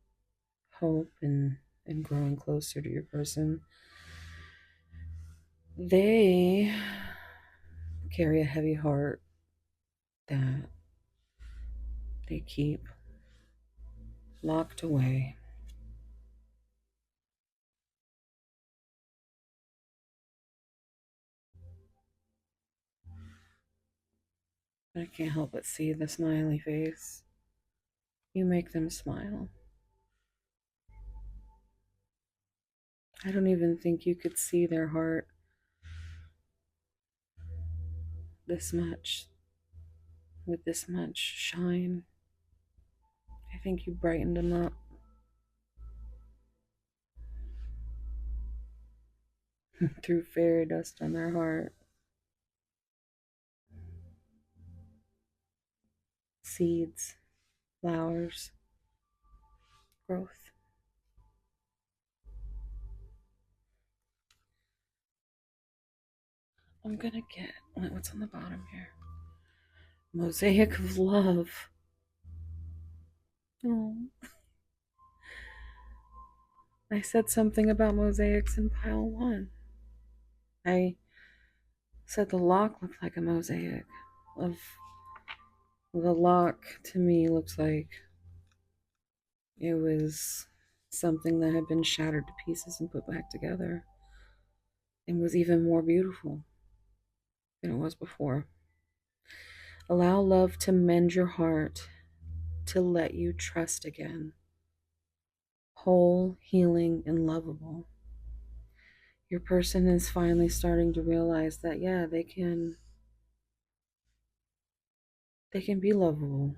hope and growing closer to your person, they carry a heavy heart that they keep locked away. I can't help but see the smiley face. You make them smile. I don't even think you could see their heart this much, with this much shine. I think you brightened them up. Threw fairy dust on their heart. Seeds, flowers, growth. I'm gonna get what's on the bottom here. Mosaic of love. Oh, I said something about mosaics in pile one. I said the lock looked like a mosaic. Of the lock to me looks like it was something that had been shattered to pieces and put back together, and was even more beautiful than it was before. Allow love to mend your heart, to let you trust again. Whole, healing, and lovable. Your person is finally starting to realize that, yeah, they can be lovable.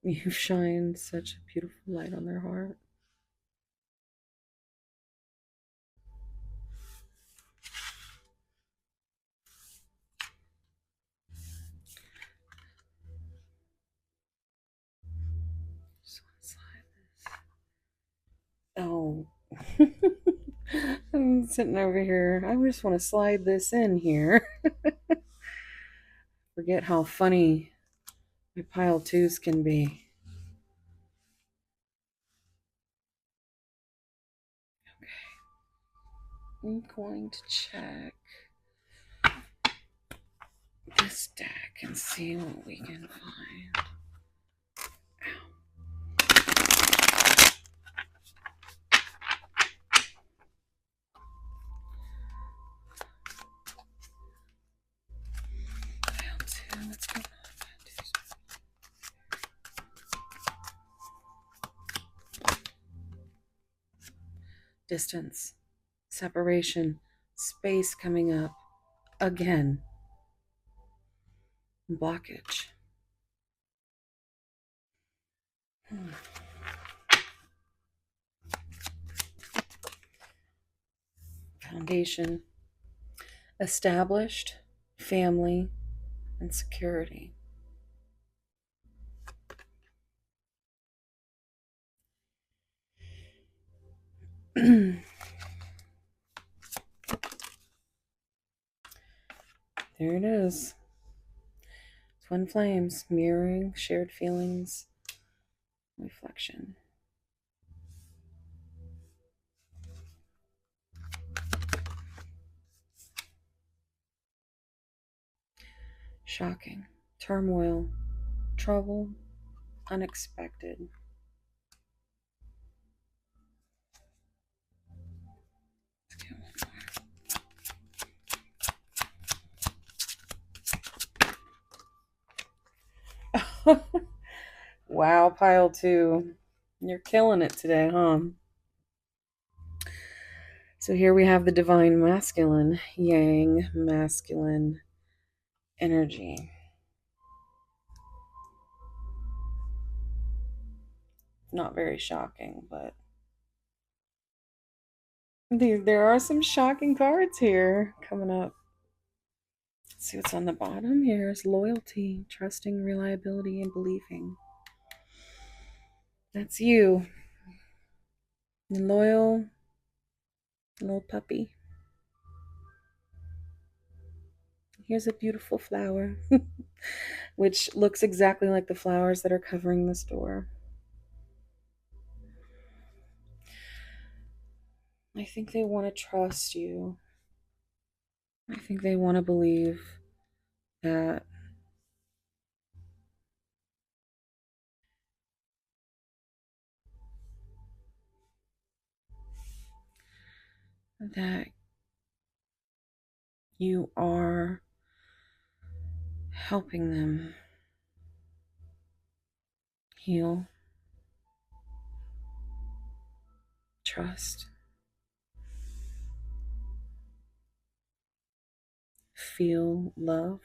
You've shined such a beautiful light on their heart. Just want to slide this. Oh, I'm sitting over here. I just want to slide this in here. Forget how funny my pile twos can be. I'm going to check this deck and see what we can find. Pile two, let's go. Distance, separation, space coming up again, blockage. Foundation, established, family, and security. There it is. Twin flames, mirroring, shared feelings, reflection. Shocking, turmoil, trouble, unexpected. Wow, pile two. You're killing it today, huh? So here we have the divine masculine, yang masculine energy. Not very shocking, but there are some shocking cards here coming up. Let's see what's on the bottom. Here's loyalty, trusting, reliability, and believing. That's you. Loyal little puppy. Here's a beautiful flower. which looks exactly like the flowers that are covering this door. I think they want to trust you. I think they want to believe that that you are helping them heal, trust, feel love.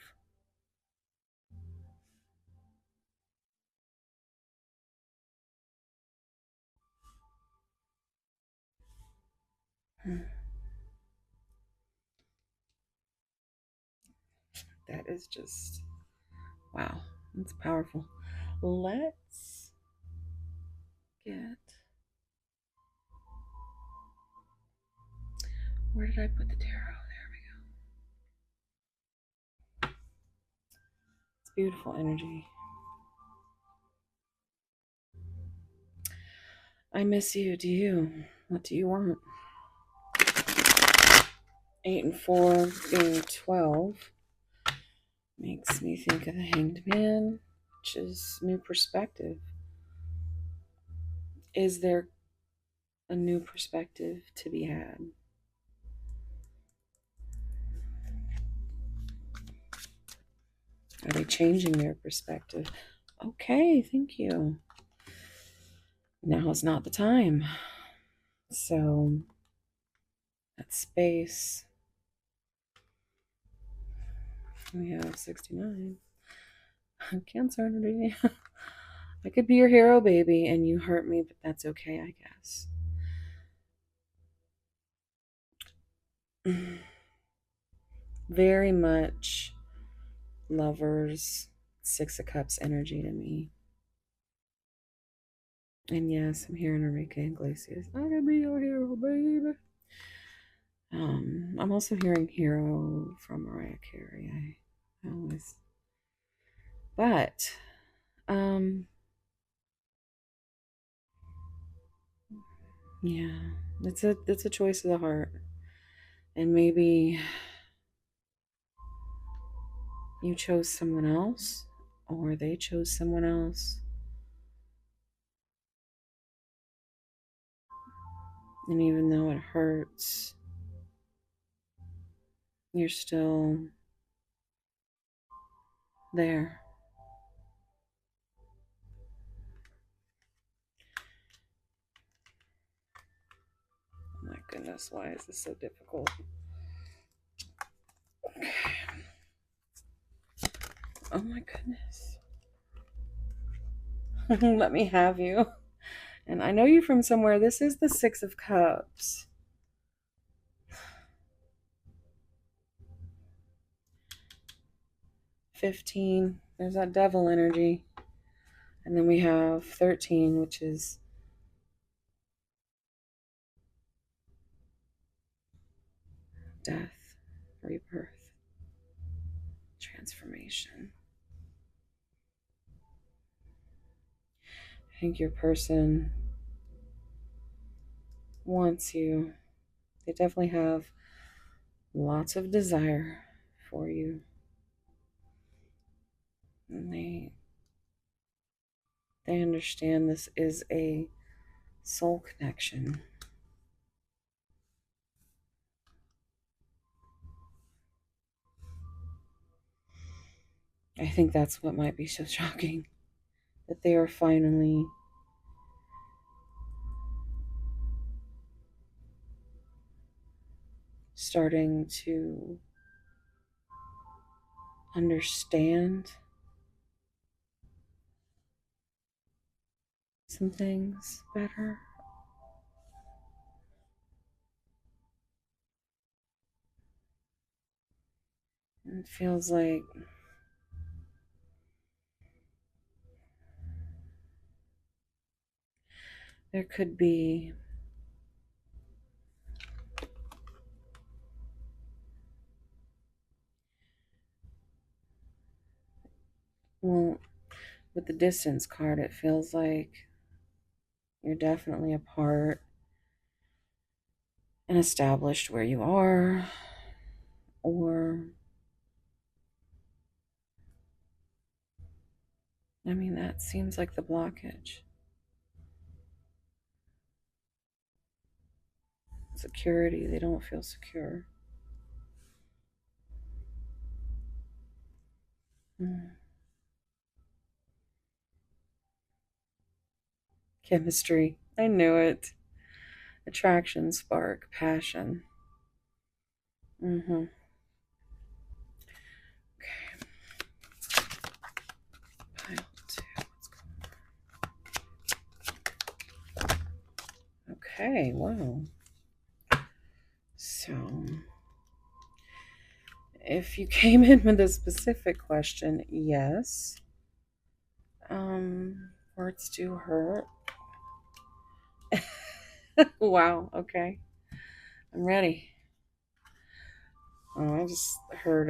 That is just, wow, that's powerful. Let's get, where did I put the tarot? There we go. It's beautiful energy. I miss you. Do you? What do you want? 8 and 4 being 12 makes me think of the Hanged Man, which is new perspective. Is there a new perspective to be had? Are they changing their perspective? Okay, thank you. Now is not the time. So, that space, we have 69. Cancer energy. I could be your hero, baby, and you hurt me, but that's okay, I guess. Very much Lovers, Six of Cups energy to me. And yes, I'm hearing Enrique Iglesias. I could be your hero, baby. I'm also hearing Hero from Mariah Carey. I always, but yeah, it's a choice of the heart, and maybe you chose someone else, or they chose someone else, and even though it hurts, you're still there. Oh my goodness, why is this so difficult? Okay. Oh my goodness. Let me have you. And I know you from somewhere. This is the Six of Cups. 15. There's that devil energy. And then we have 13, which is death, rebirth, transformation. I think your person wants you. They definitely have lots of desire for you. And they understand this is a soul connection. I think that's what might be so shocking, that they are finally starting to understand some things better. It feels like there could be Well, with the distance card, it feels like you're definitely apart and established where you are, or, I mean, that seems like the blockage. Security, they don't feel secure. Mm. Chemistry, I knew it. Attraction, spark, passion. Mm-hmm. Okay, pile two. What's going on? Okay, wow. So, if you came in with a specific question, yes. Words do hurt. Wow, okay. I'm ready. Oh, I just heard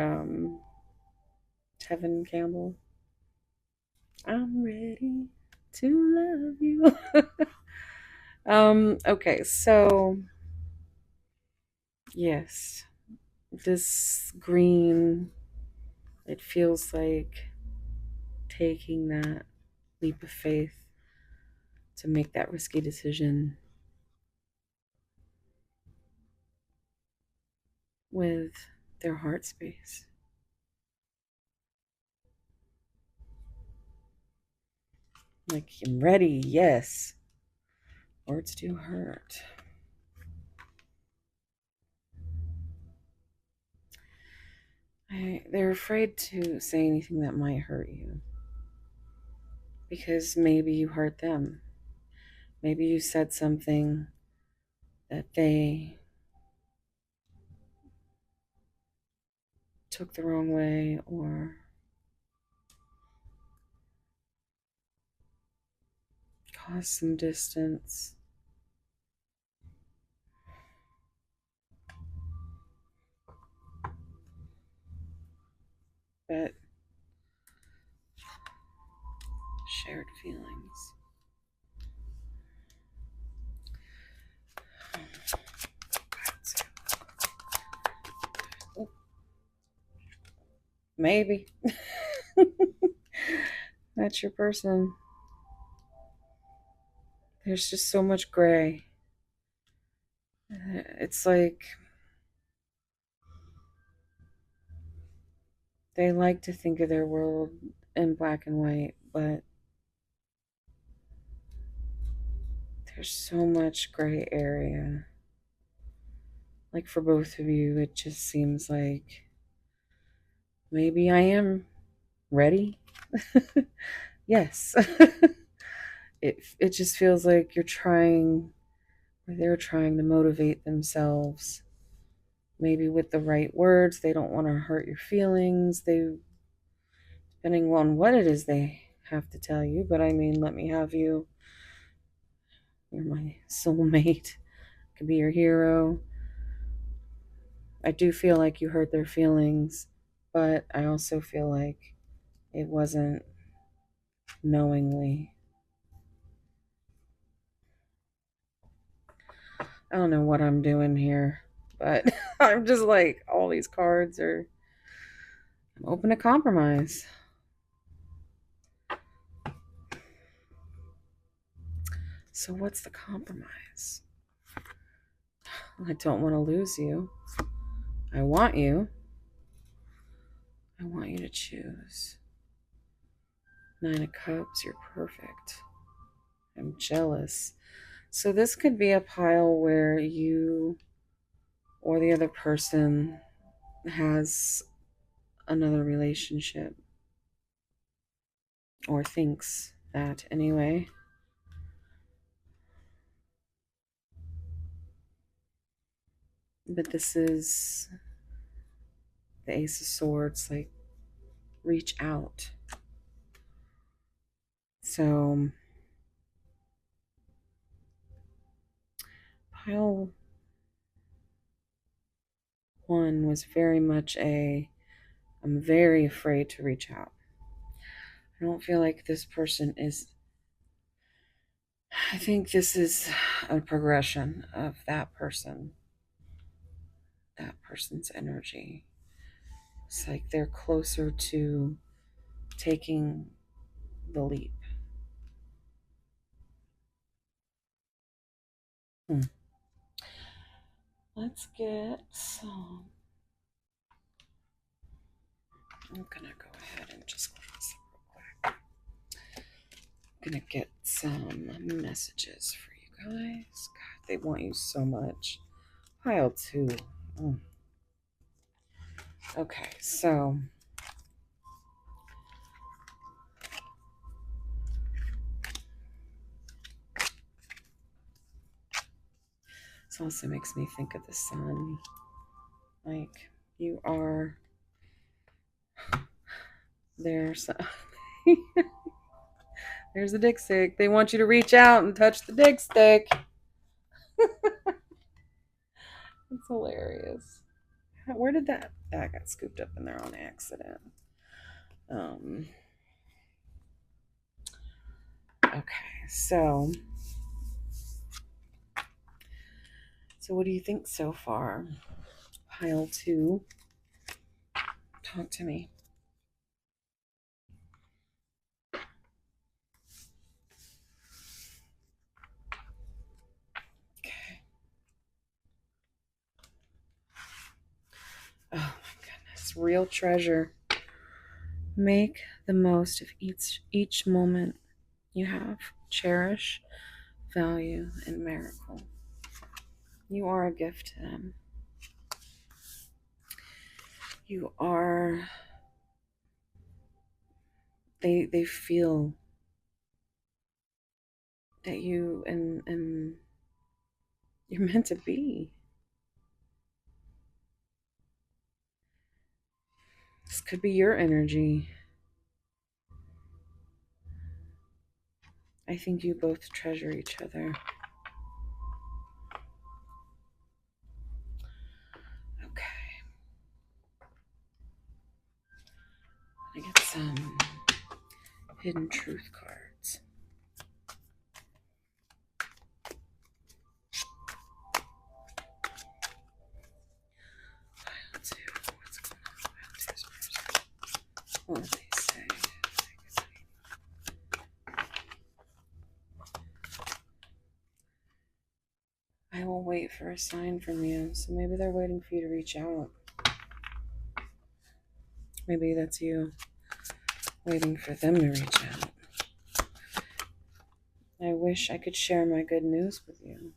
Tevin Campbell. I'm ready to love you. Okay, so yes. This green, it feels like taking that leap of faith to make that risky decision with their heart space. Like, I'm ready, yes. Words do hurt. They're afraid to say anything that might hurt you because maybe you hurt them. Maybe you said something that they took the wrong way or caused some distance. But shared feelings. Maybe. That's your person. There's just so much gray. It's like they like to think of their world in black and white, but there's so much gray area. Like for both of you, it just seems like maybe I am ready. Yes. It just feels like you're trying, or they're trying to motivate themselves, maybe with the right words. They don't want to hurt your feelings. Depending on what it is they have to tell you, but I mean, let me have you. You're my soulmate. Could be your hero. I do feel like you hurt their feelings, but I also feel like it wasn't knowingly. I don't know what I'm doing here, but I'm just like, all these cards are, I'm open to compromise. So, what's the compromise? I don't want to lose you. I want you. I want you to choose. Nine of Cups, you're perfect. I'm jealous. So, this could be a pile where you or the other person has another relationship or thinks that anyway. But this is the Ace of Swords, like reach out. So pile one was very much I'm very afraid to reach out. I don't feel like this person is. I think this is a progression of that person's energy. It's like they're closer to taking the leap. Hmm. Let's get some. I'm gonna go ahead and just close this real quick. I'm gonna get some messages for you guys. God, they want you so much. Pile two. Mm. Okay, so this also makes me think of the sun. Like you are there's there's the dick stick. They want you to reach out and touch the dick stick. It's hilarious. Where did that got scooped up in there on accident? Um. Okay, so what do you think so far? Pile two. Talk to me. Okay. Oh my goodness. Real treasure. Make the most of each moment you have. Cherish, value, and miracle. You are a gift to them. You are they feel that you and you're meant to be. This could be your energy. I think you both treasure each other. Okay. I get some hidden truth cards. Pile two. What's going on? Pile two's person. What do they say? I will wait for a sign from you. So maybe they're waiting for you to reach out. Maybe that's you waiting for them to reach out. I wish I could share my good news with you.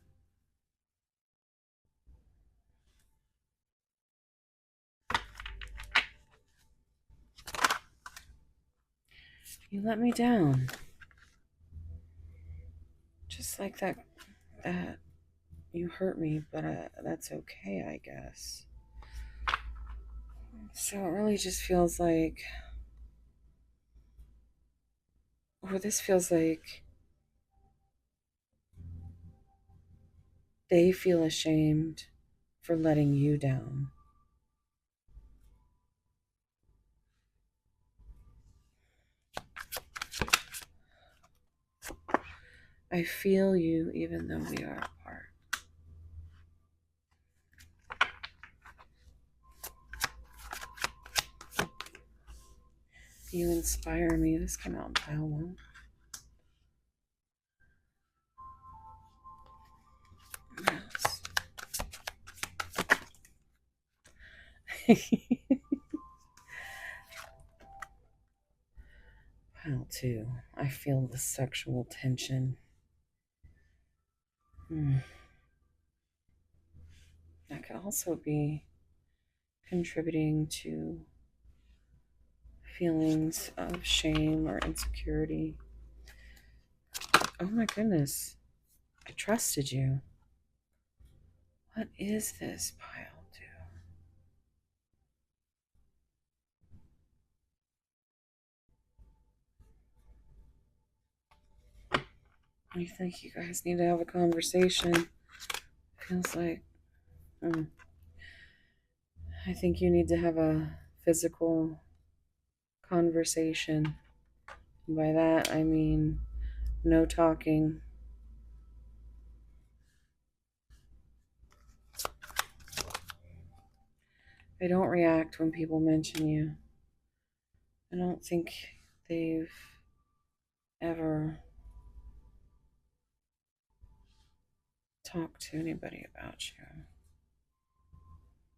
You let me down. Just like that you hurt me, but that's okay, I guess. So it really just feels like, or this feels like they feel ashamed for letting you down. I feel you even though we are apart. You inspire me. This came out in pile one. Pile two. I feel the sexual tension. That could also be contributing to feelings of shame or insecurity. Oh my goodness. I trusted you. What is this pile two? I think you guys need to have a conversation. Feels like I think you need to have a physical conversation By that, I mean no talking. I don't react when people mention you. I don't think they've ever talked to anybody about you.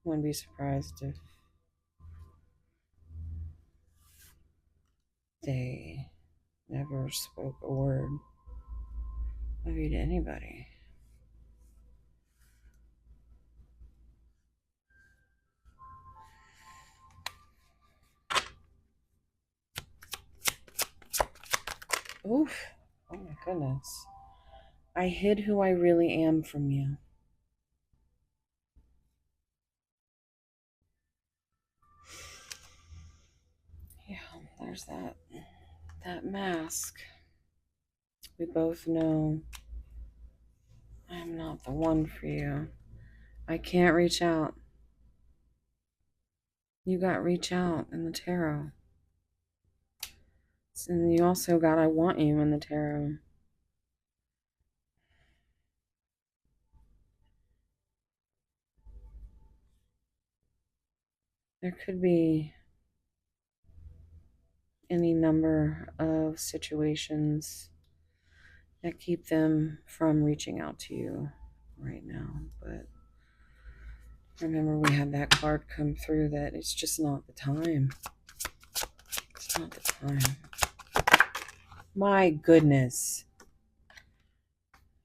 Wouldn't be surprised if they never spoke a word of you to anybody. Oof. Oh my goodness. I hid who I really am from you. Yeah, there's that mask. We both know I'm not the one for you. I can't reach out. You got reach out in the tarot. And you also got I want you in the tarot. There could be any number of situations that keep them from reaching out to you right now. But remember, we had that card come through that it's just not the time. It's not the time. My goodness.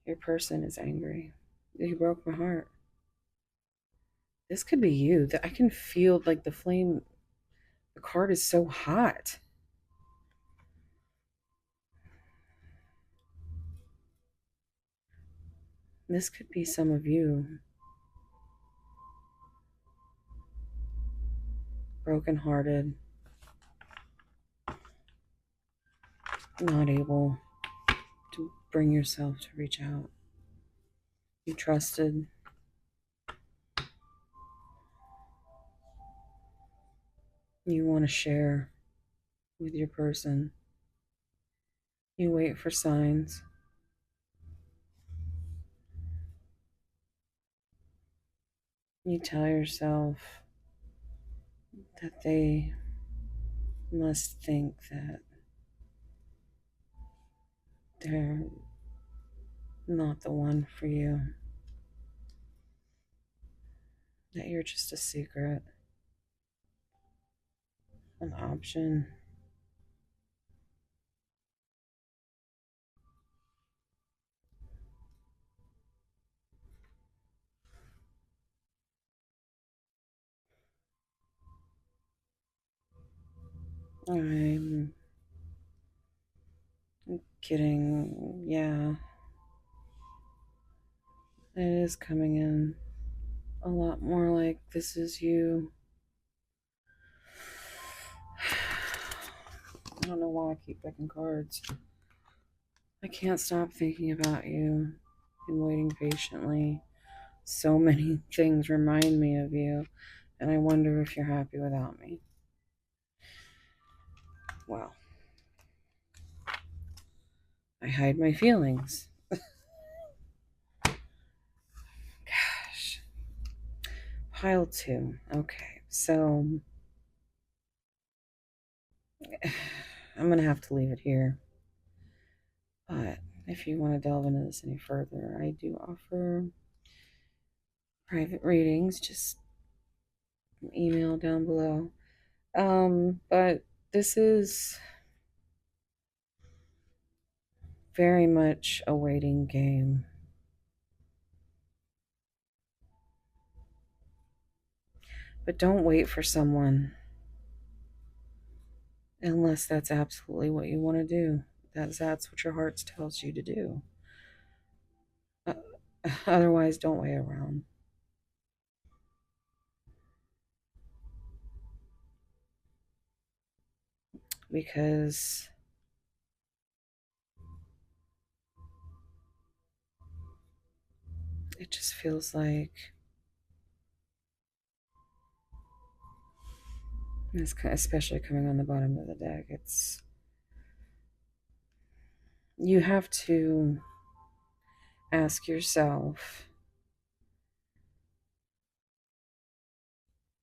Your person is angry. You broke my heart. This could be you. I can feel like the flame. The card is so hot. This could be some of you. Brokenhearted. Not able to bring yourself to reach out. You trusted. You want to share with your person. You wait for signs. You tell yourself that they must think that they're not the one for you, that you're just a secret, an option. I'm kidding. Yeah, it is coming in a lot more like this is you. I don't know why I keep picking cards. I can't stop thinking about you and waiting patiently. So many things remind me of you, and I wonder if you're happy without me. Well, I hide my feelings. Gosh. Pile two. Okay, so I'm going to have to leave it here. But if you want to delve into this any further, I do offer private readings. Just email down below. But this is very much a waiting game. But don't wait for someone unless that's absolutely what you want to do. That's what your heart tells you to do. Uh, Otherwise, don't wait around. Because it just feels like it's especially coming on the bottom of the deck. you have to ask yourself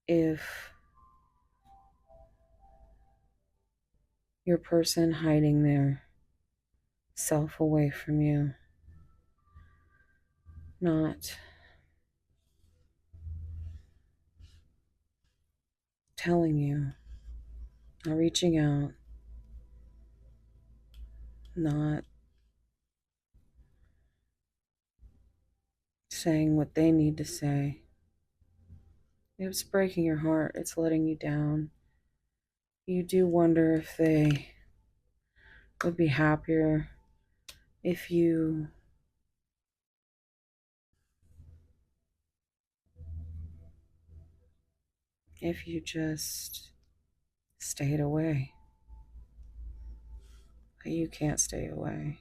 if your person hiding their self away from you, not telling you, not reaching out, not saying what they need to say. It's breaking your heart, it's letting you down. You do wonder if they would be happier if you just stayed away. But you can't stay away.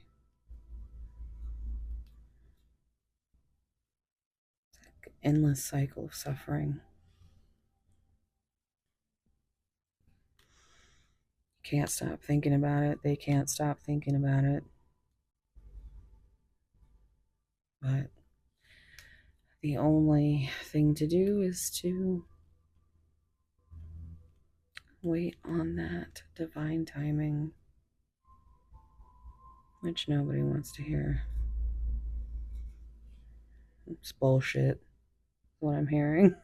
It's like an endless cycle of suffering. You can't stop thinking about it. They can't stop thinking about it. But the only thing to do is to wait on that divine timing, which nobody wants to hear. It's bullshit, what I'm hearing.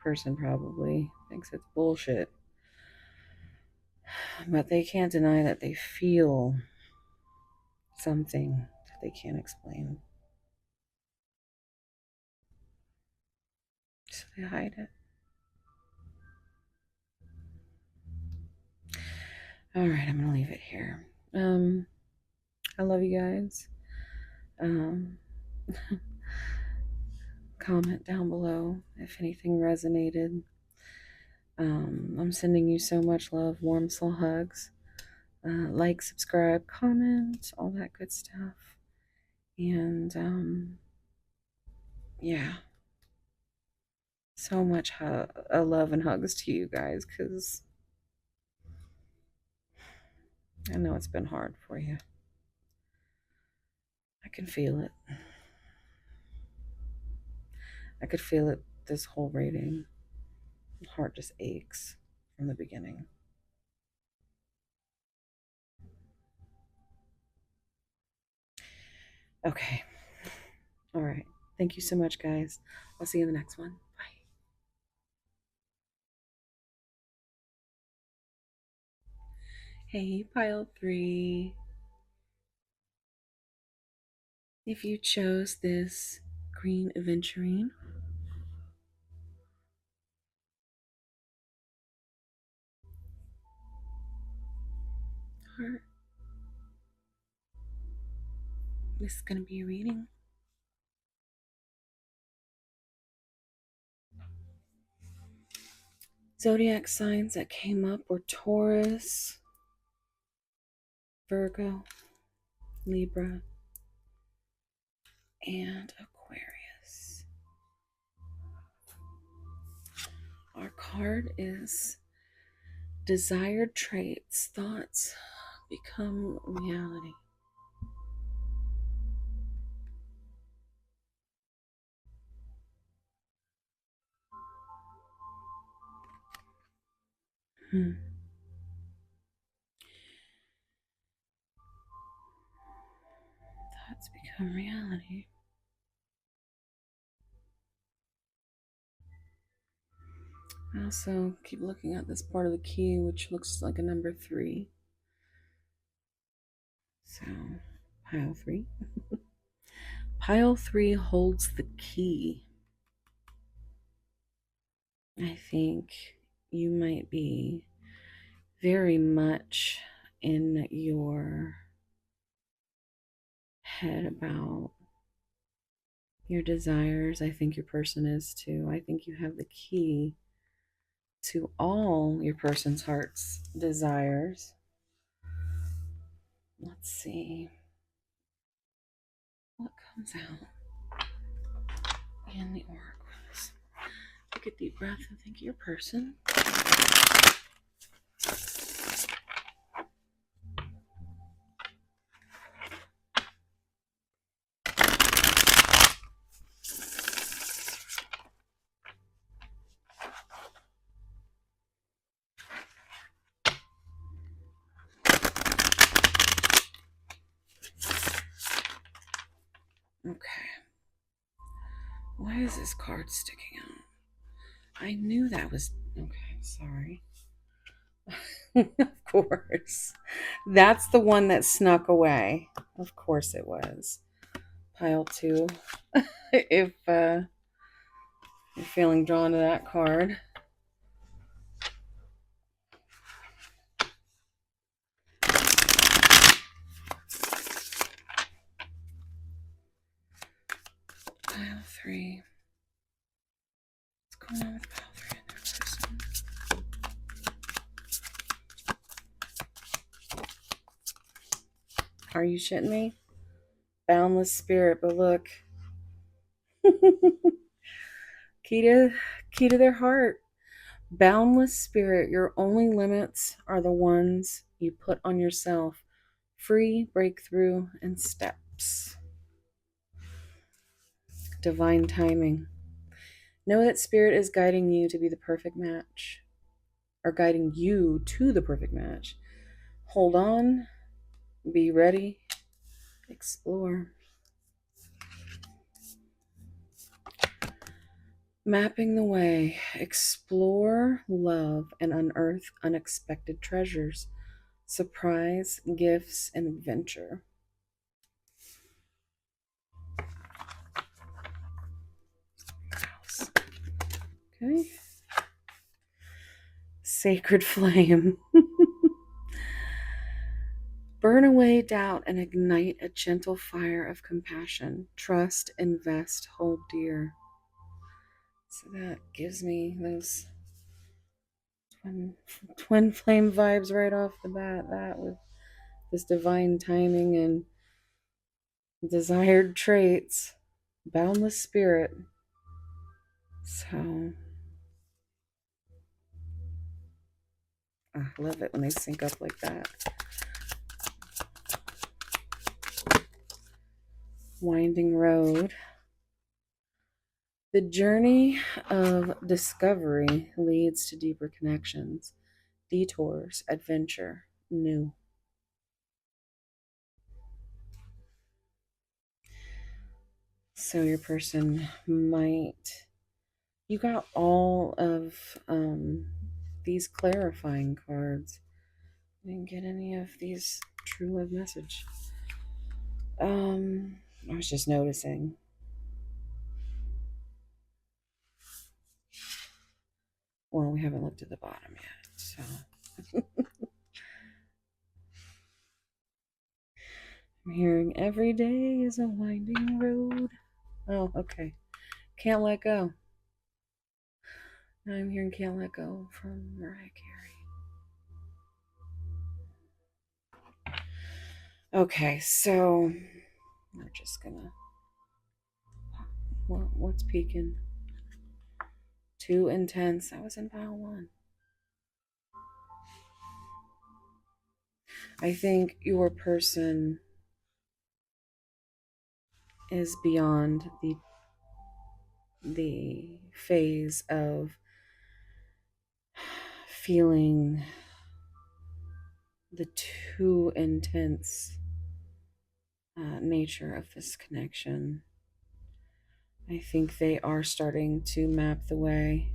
Person probably thinks it's bullshit. But they can't deny that they feel something that they can't explain. So they hide it. All right, I'm gonna leave it here. I love you guys. Um, comment down below if anything resonated. I'm sending you so much love, warm soul hugs. Like, subscribe, comment, all that good stuff. And yeah, so much love and hugs to you guys, because I know it's been hard for you. I can feel it. I could feel it this whole reading. My heart just aches from the beginning. Okay. All right. Thank you so much, guys. I'll see you in the next one. Bye. Hey, pile 3. If you chose this green aventurine, heart, this is going to be a reading. Zodiac signs that came up were Taurus, Virgo, Libra, and Aquarius. Our card is desired traits, thoughts become reality. Thoughts become reality. I also keep looking at this part of the key, which looks like a number 3. So, pile 3. Pile 3 holds the key. I think you might be very much in your head about your desires. I think your person is too. I think you have the key to all your person's heart's desires. Let's see what comes out in the oracles. Take a deep breath and think of your person. Okay. Why is this card sticking out? I knew that was... Okay, sorry. Of course. That's the one that snuck away. Of course it was. Pile 2. If you're feeling drawn to that card. Pile 3. What's going on with pile 3 in their person? Are you shitting me? Boundless spirit, but look. key to their heart. Boundless spirit, your only limits are the ones you put on yourself. Free breakthrough and steps. Divine timing. Know that spirit is guiding you to be the perfect match, or guiding you to the perfect match. Hold on, be ready, explore. Mapping the way. Explore love and unearth unexpected treasures, surprise, gifts, and adventure. Okay. Sacred flame. Burn away doubt and ignite a gentle fire of compassion. Trust, invest, hold dear. So that gives me those twin flame vibes right off the bat. That with this divine timing and desired traits. Boundless spirit. So I love it when they sync up like that. Winding road. The journey of discovery leads to deeper connections, detours, adventure, new. So your person might... You got all of these clarifying cards. I didn't get any of these true love message. I was just noticing. Well, we haven't looked at the bottom yet, so. I'm hearing every day is a winding road. Oh, okay. Can't let go. Now I'm hearing Can't Let Go from Mariah Carey. Okay, so we're just gonna... What's peeking? Too intense. I was in pile 1. I think your person is beyond the phase of feeling the too intense nature of this connection. I think they are starting to map the way.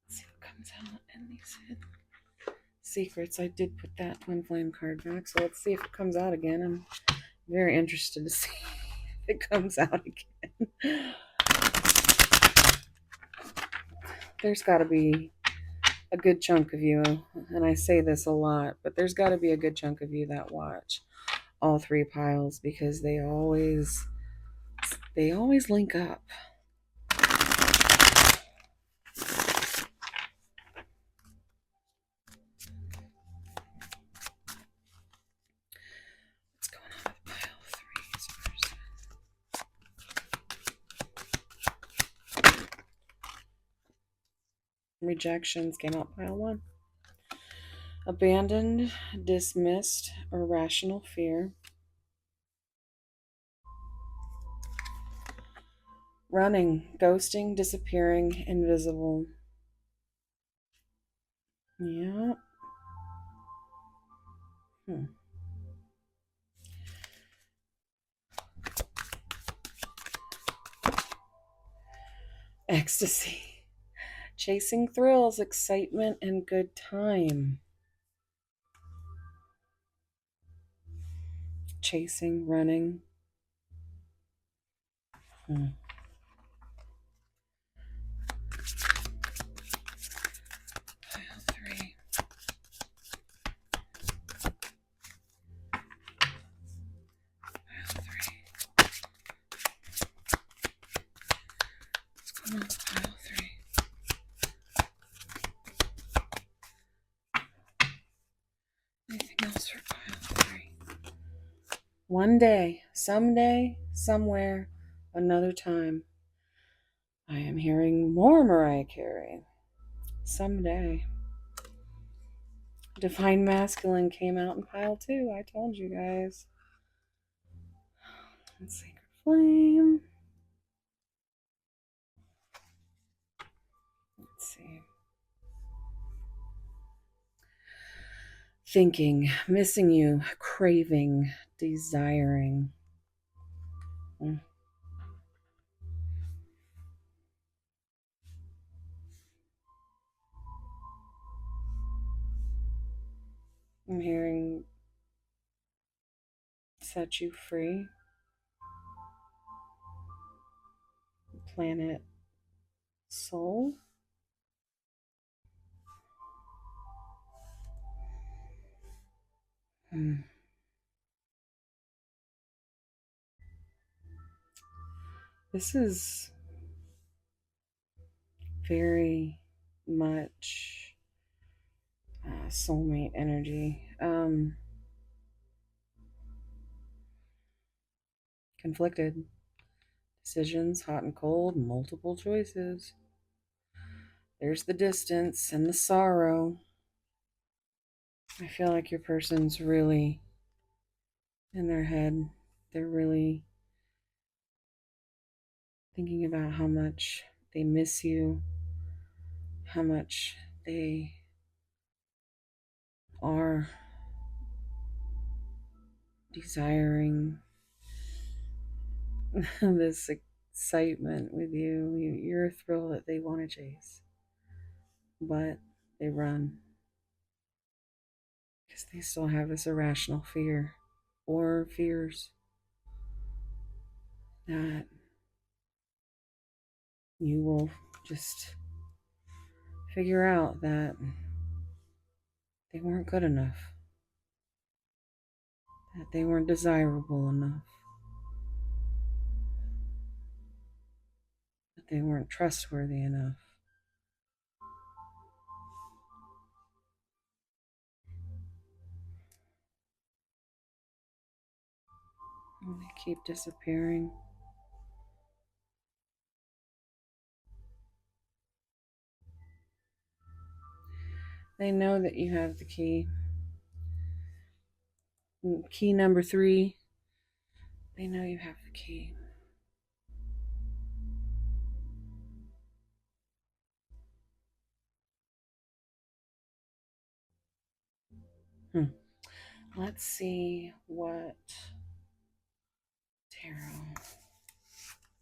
Let's see what comes out in these hidden secrets. I did put that twin flame card back, so let's see if it comes out again. I'm very interested to see if it comes out again. There's got to be a good chunk of you, and I say this a lot, but there's got to be a good chunk of you that watch all 3 piles, because they always link up. What's going on with pile 3's person? Rejections came out pile 1. Abandoned, dismissed, irrational fear. Running, ghosting, disappearing, invisible. Yeah. Hmm. Ecstasy. Chasing thrills, excitement, and good time. Chasing, running. Hmm. Pile three. Pile three. What's going on with pile three? Anything else for pile three? One day, someday, somewhere, another time. I am hearing more Mariah Carey. Someday. Divine Masculine came out in pile two. I told you guys. And Sacred Flame. Let's see. Thinking, missing you, craving, desiring. I'm hearing set you free. Planet Soul. This is very much soulmate energy. Conflicted decisions, hot and cold, multiple choices. There's the distance and the sorrow. I feel like your person's really in their head. They're really thinking about how much they miss you, how much they are desiring this excitement with you. You're a thrill that they want to chase, but they run because they still have this irrational fear or fears that you will just figure out that they weren't good enough, that they weren't desirable enough, that they weren't trustworthy enough. And they keep disappearing. They know that you have the key. Key number three. They know you have the key. Let's see what tarot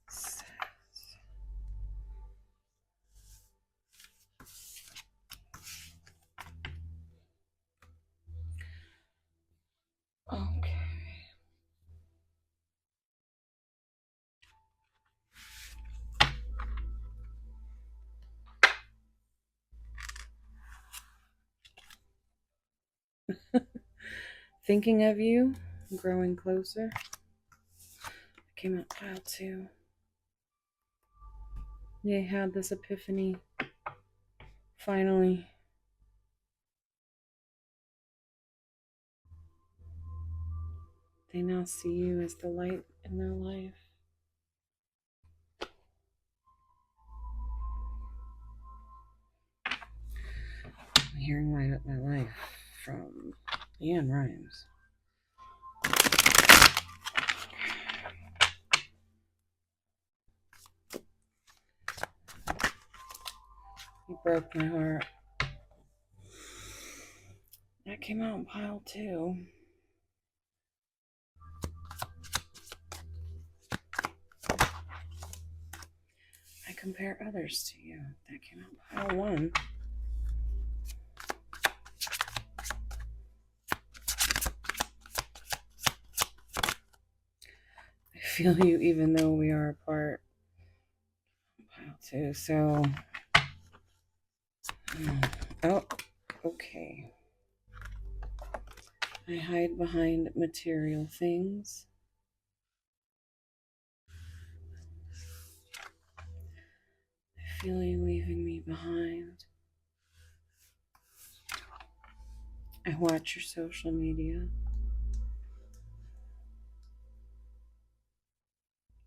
says. Okay. Thinking of you, growing closer. Came out pile two. They had this epiphany. Finally. They now see you as the light in their life. I'm hearing light up my life from Ian Rhymes. He broke my heart. That came out in pile 2. I compare others to you. That came out pile 1. I feel you even though we are apart. Pile 2. So, oh, okay. I hide behind material things. I feel you leaving me behind. I watch your social media.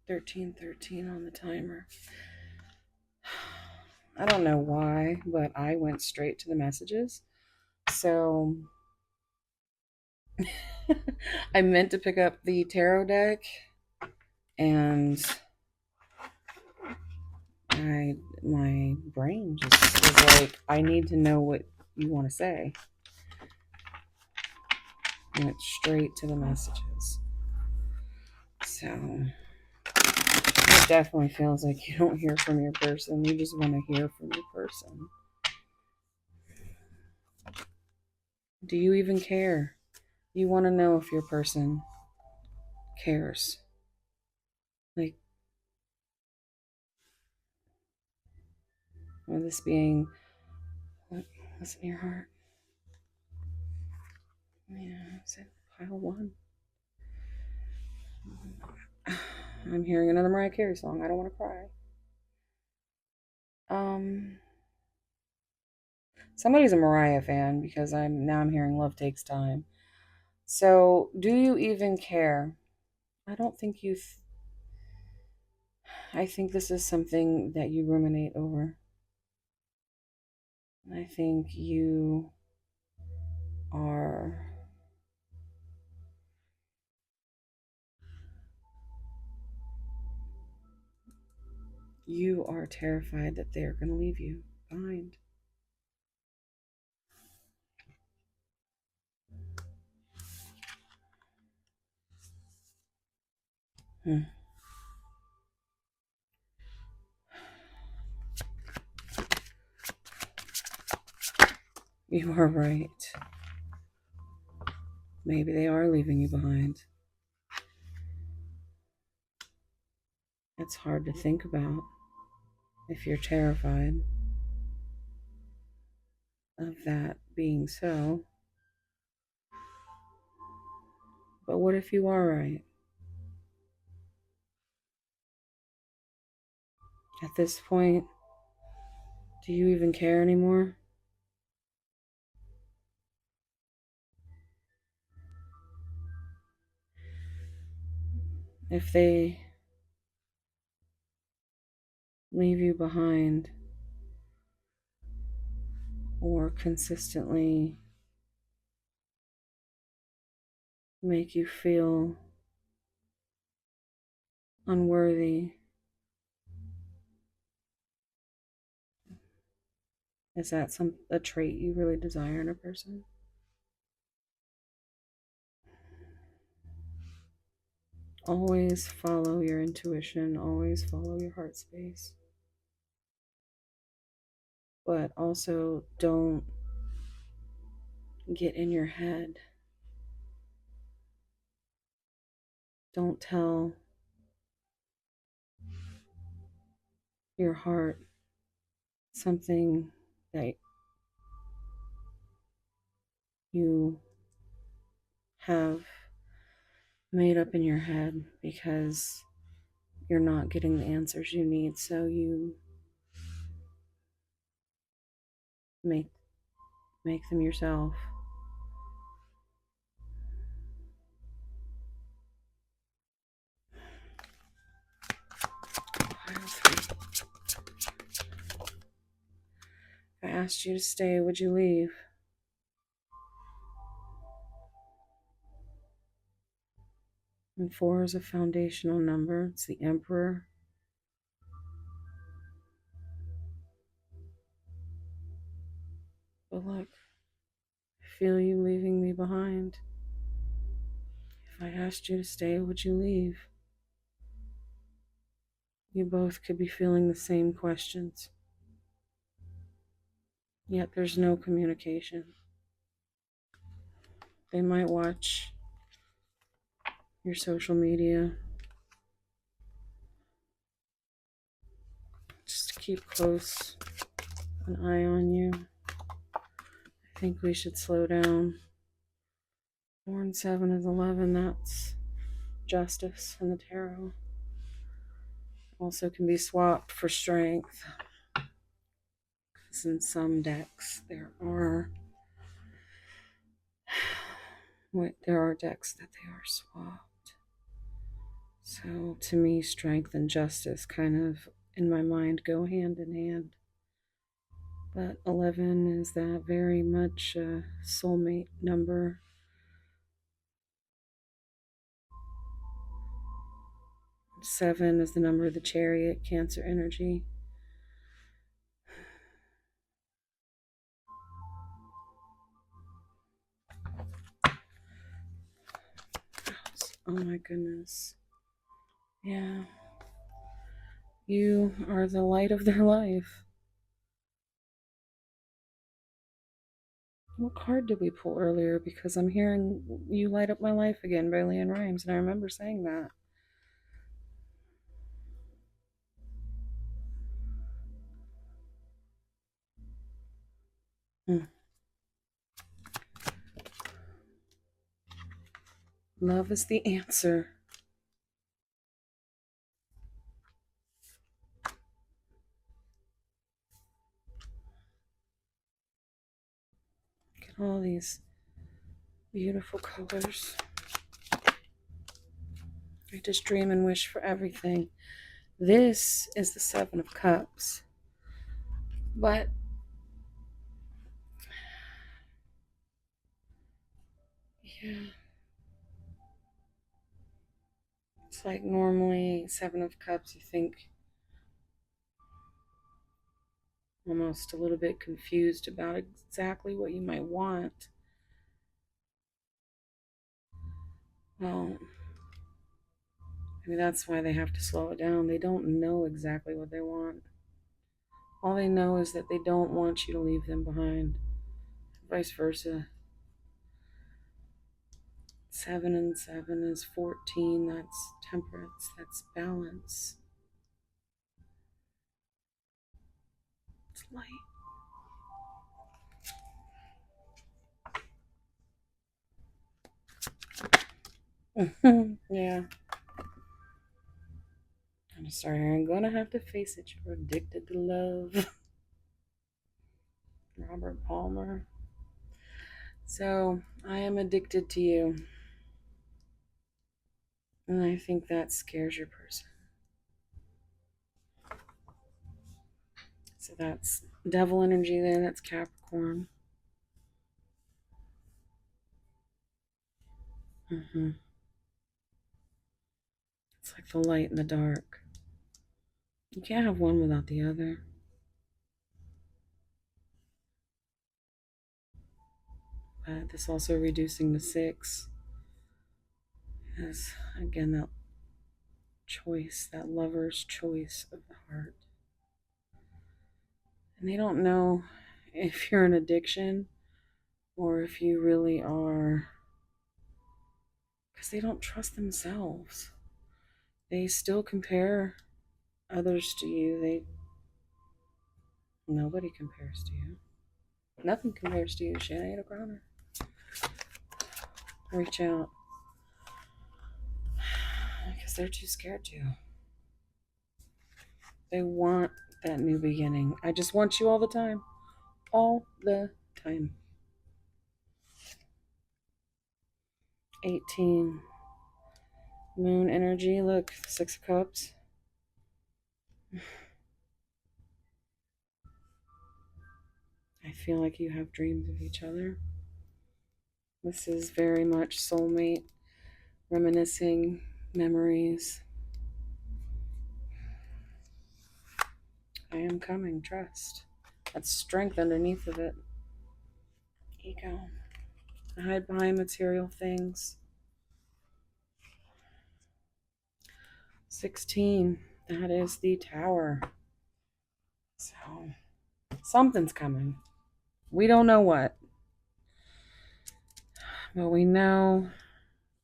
1313 on the timer. I don't know why, but I went straight to the messages. So I meant to pick up the tarot deck, and my brain just was like, I need to know what you want to say. I went straight to the messages. So it definitely feels like you don't hear from your person. You just want to hear from your person. Do you even care? You want to know if your person cares. Like, or this being, what's in your heart? Yeah, is it pile 1? I'm hearing another Mariah Carey song. I don't want to cry. Somebody's a Mariah fan because I'm hearing Love Takes Time. So, do you even care? I don't think I think this is something that you ruminate over. I think are you are terrified that they're going to leave you behind. Hmm. You are right. Maybe they are leaving you behind. It's hard to think about if you're terrified of that being so. But what if you are right? At this point, do you even care anymore? If they leave you behind or consistently make you feel unworthy, is that a trait you really desire in a person? Always follow your intuition, always follow your heart space. But also don't get in your head. Don't tell your heart something that you have made up in your head because you're not getting the answers you need, so you make them yourself. If I asked you to stay, would you leave? And 4 is a foundational number. It's the Emperor. But look, feel you leaving me behind? If I asked you to stay, would you leave? You both could be feeling the same questions, yet there's no communication. They might watch your social media just to keep close an eye on you. I think we should slow down. 4 and 7 is 11. That's justice in the tarot. Also can be swapped for strength. Because in some decks there are decks that they are swapped. So to me, strength and justice kind of in my mind go hand in hand. But 11 is that very much soulmate number. 7 is the number of the Chariot, Cancer energy. Oh my goodness. Yeah. You are the light of their life. What card did we pull earlier? Because I'm hearing You Light Up My Life Again by Leanne Rimes, and I remember saying that. Love is the answer. Look at all these beautiful colors. I just dream and wish for everything. This is the 7 of Cups. But yeah, it's like normally 7 of Cups, you think almost a little bit confused about exactly what you might want. Well, maybe that's why they have to slow it down. They don't know exactly what they want. All they know is that they don't want you to leave them behind. Vice versa. 7 and 7 is 14. That's temperance. That's balance. It's light. Yeah. I'm sorry, I'm gonna have to face it. You're addicted to love. Robert Palmer. So, I am addicted to you. And I think that scares your person. So that's devil energy there. That's Capricorn. Mm-hmm. It's like the light and the dark. You can't have one without the other. But this also reducing to 6 is, again, that choice, that lover's choice of the heart. And they don't know if you're an addiction or if you really are, because they don't trust themselves. They still compare others to you. Nobody compares to you. Nothing compares to you, Sinead O'Connor. Reach out. Because they're too scared to. They want that new beginning. I just want you all the time. All the time. 18. Moon energy. Look, 6 of Cups. I feel like you have dreams of each other. This is very much soulmate, reminiscing memories. I am coming, trust. That's strength underneath of it. Ego. hide behind material things. 16, that is the Tower. So something's coming. We don't know what, but we know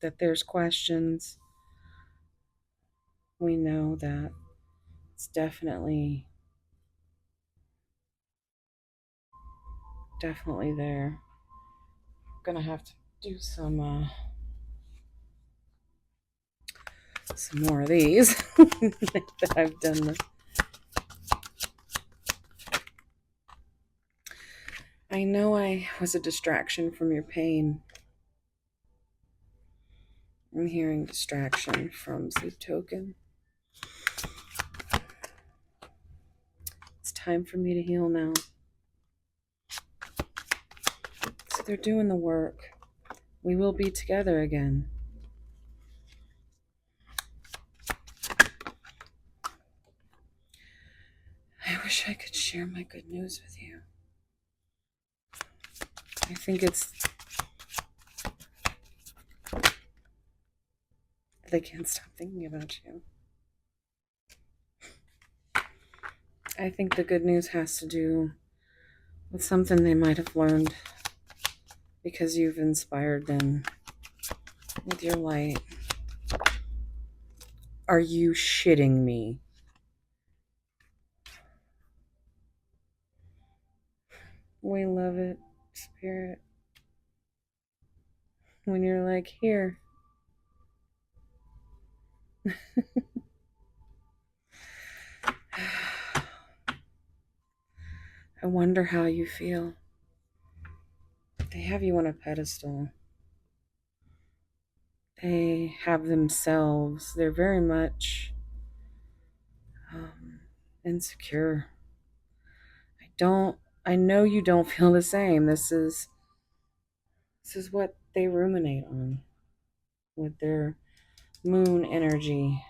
that there's questions. We know that it's definitely there. I'm gonna have to do some more of these that I've done this. I know I was a distraction from your pain. I'm hearing distraction from Sleep Token. It's time for me to heal now. So they're doing the work. We will be together again. I wish I could share my good news with you. I think they can't stop thinking about you. I think the good news has to do with something they might have learned because you've inspired them with your light. Are you shitting me? We love it, Spirit. When you're like, here. I wonder how you feel. They have you on a pedestal. They have themselves. They're very much insecure. I know you don't feel the same. This is what they ruminate on with their moon energy.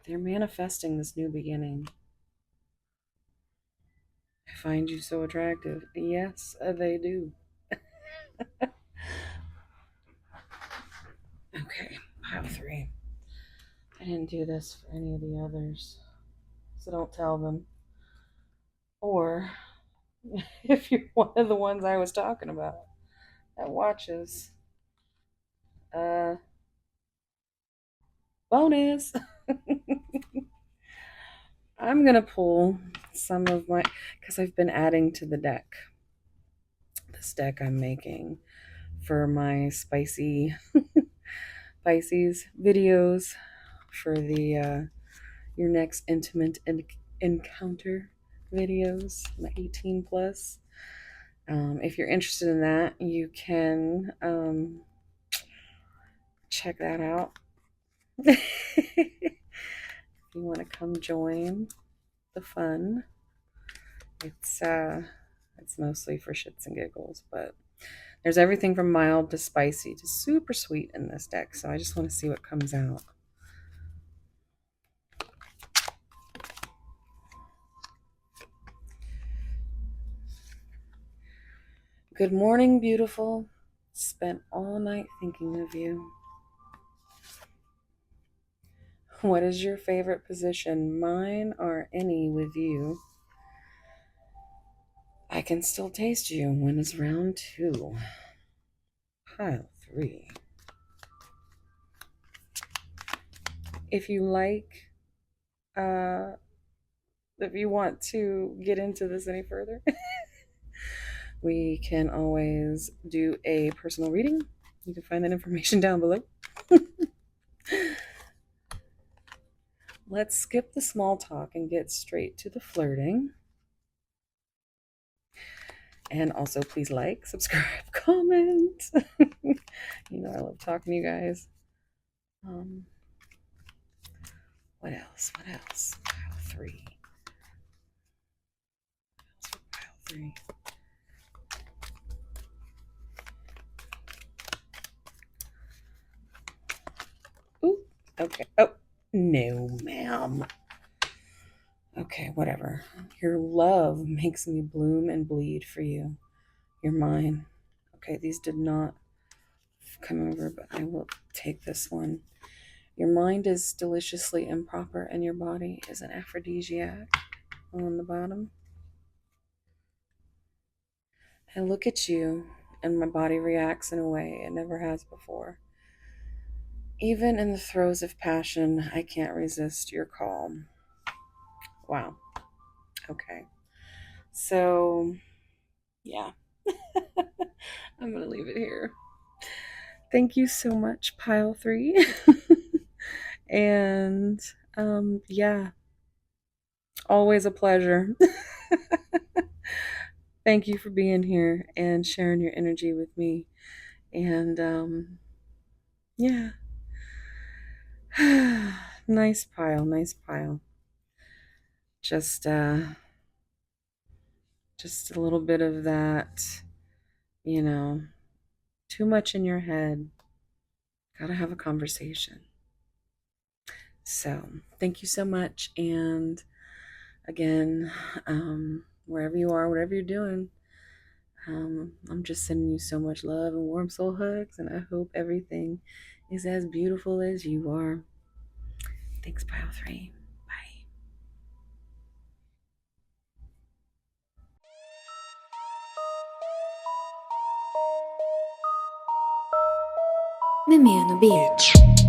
They're manifesting this new beginning. I find you so attractive. Yes, they do. Okay, pile 3. I didn't do this for any of the others, so don't tell them. Or if you're one of the ones I was talking about that watches, bonus. I'm gonna pull some of my, because I've been adding to the deck. This deck I'm making for my spicy Pisces videos for the your next intimate encounter videos, my 18 plus. If you're interested in that, you can check that out. If you want to come join the fun, it's mostly for shits and giggles, but there's everything from mild to spicy to super sweet in this deck, so I just want to see what comes out. Good morning, beautiful. Spent all night thinking of you. What is your favorite position? Mine or any with you. I can still taste you. When is round 2? Pile 3. If you like, if you want to get into this any further, we can always do a personal reading. You can find that information down below. Let's skip the small talk and get straight to the flirting. And also, please like, subscribe, comment. You know I love talking to you guys. What else? Pile 3. Pile 3. Ooh, okay. Oh, no, ma'am. Okay, whatever. Your love makes me bloom and bleed for you. You're mine. Okay, these did not come over, but I will take this one. Your mind is deliciously improper, and your body is an aphrodisiac on the bottom. I look at you, and my body reacts in a way it never has before. Even in the throes of passion, I can't resist your calm. Wow. Okay. So, yeah, I'm going to leave it here. Thank you so much, Pile 3. And yeah, always a pleasure. Thank you for being here and sharing your energy with me. And yeah, nice pile, nice pile. Just just a little bit of that, you know, too much in your head. Gotta have a conversation. So thank you so much. And again, wherever you are, whatever you're doing, I'm just sending you so much love and warm soul hugs, and I hope everything is as beautiful as you are. Thanks, Pile 3. Bye. Meet me on the beach.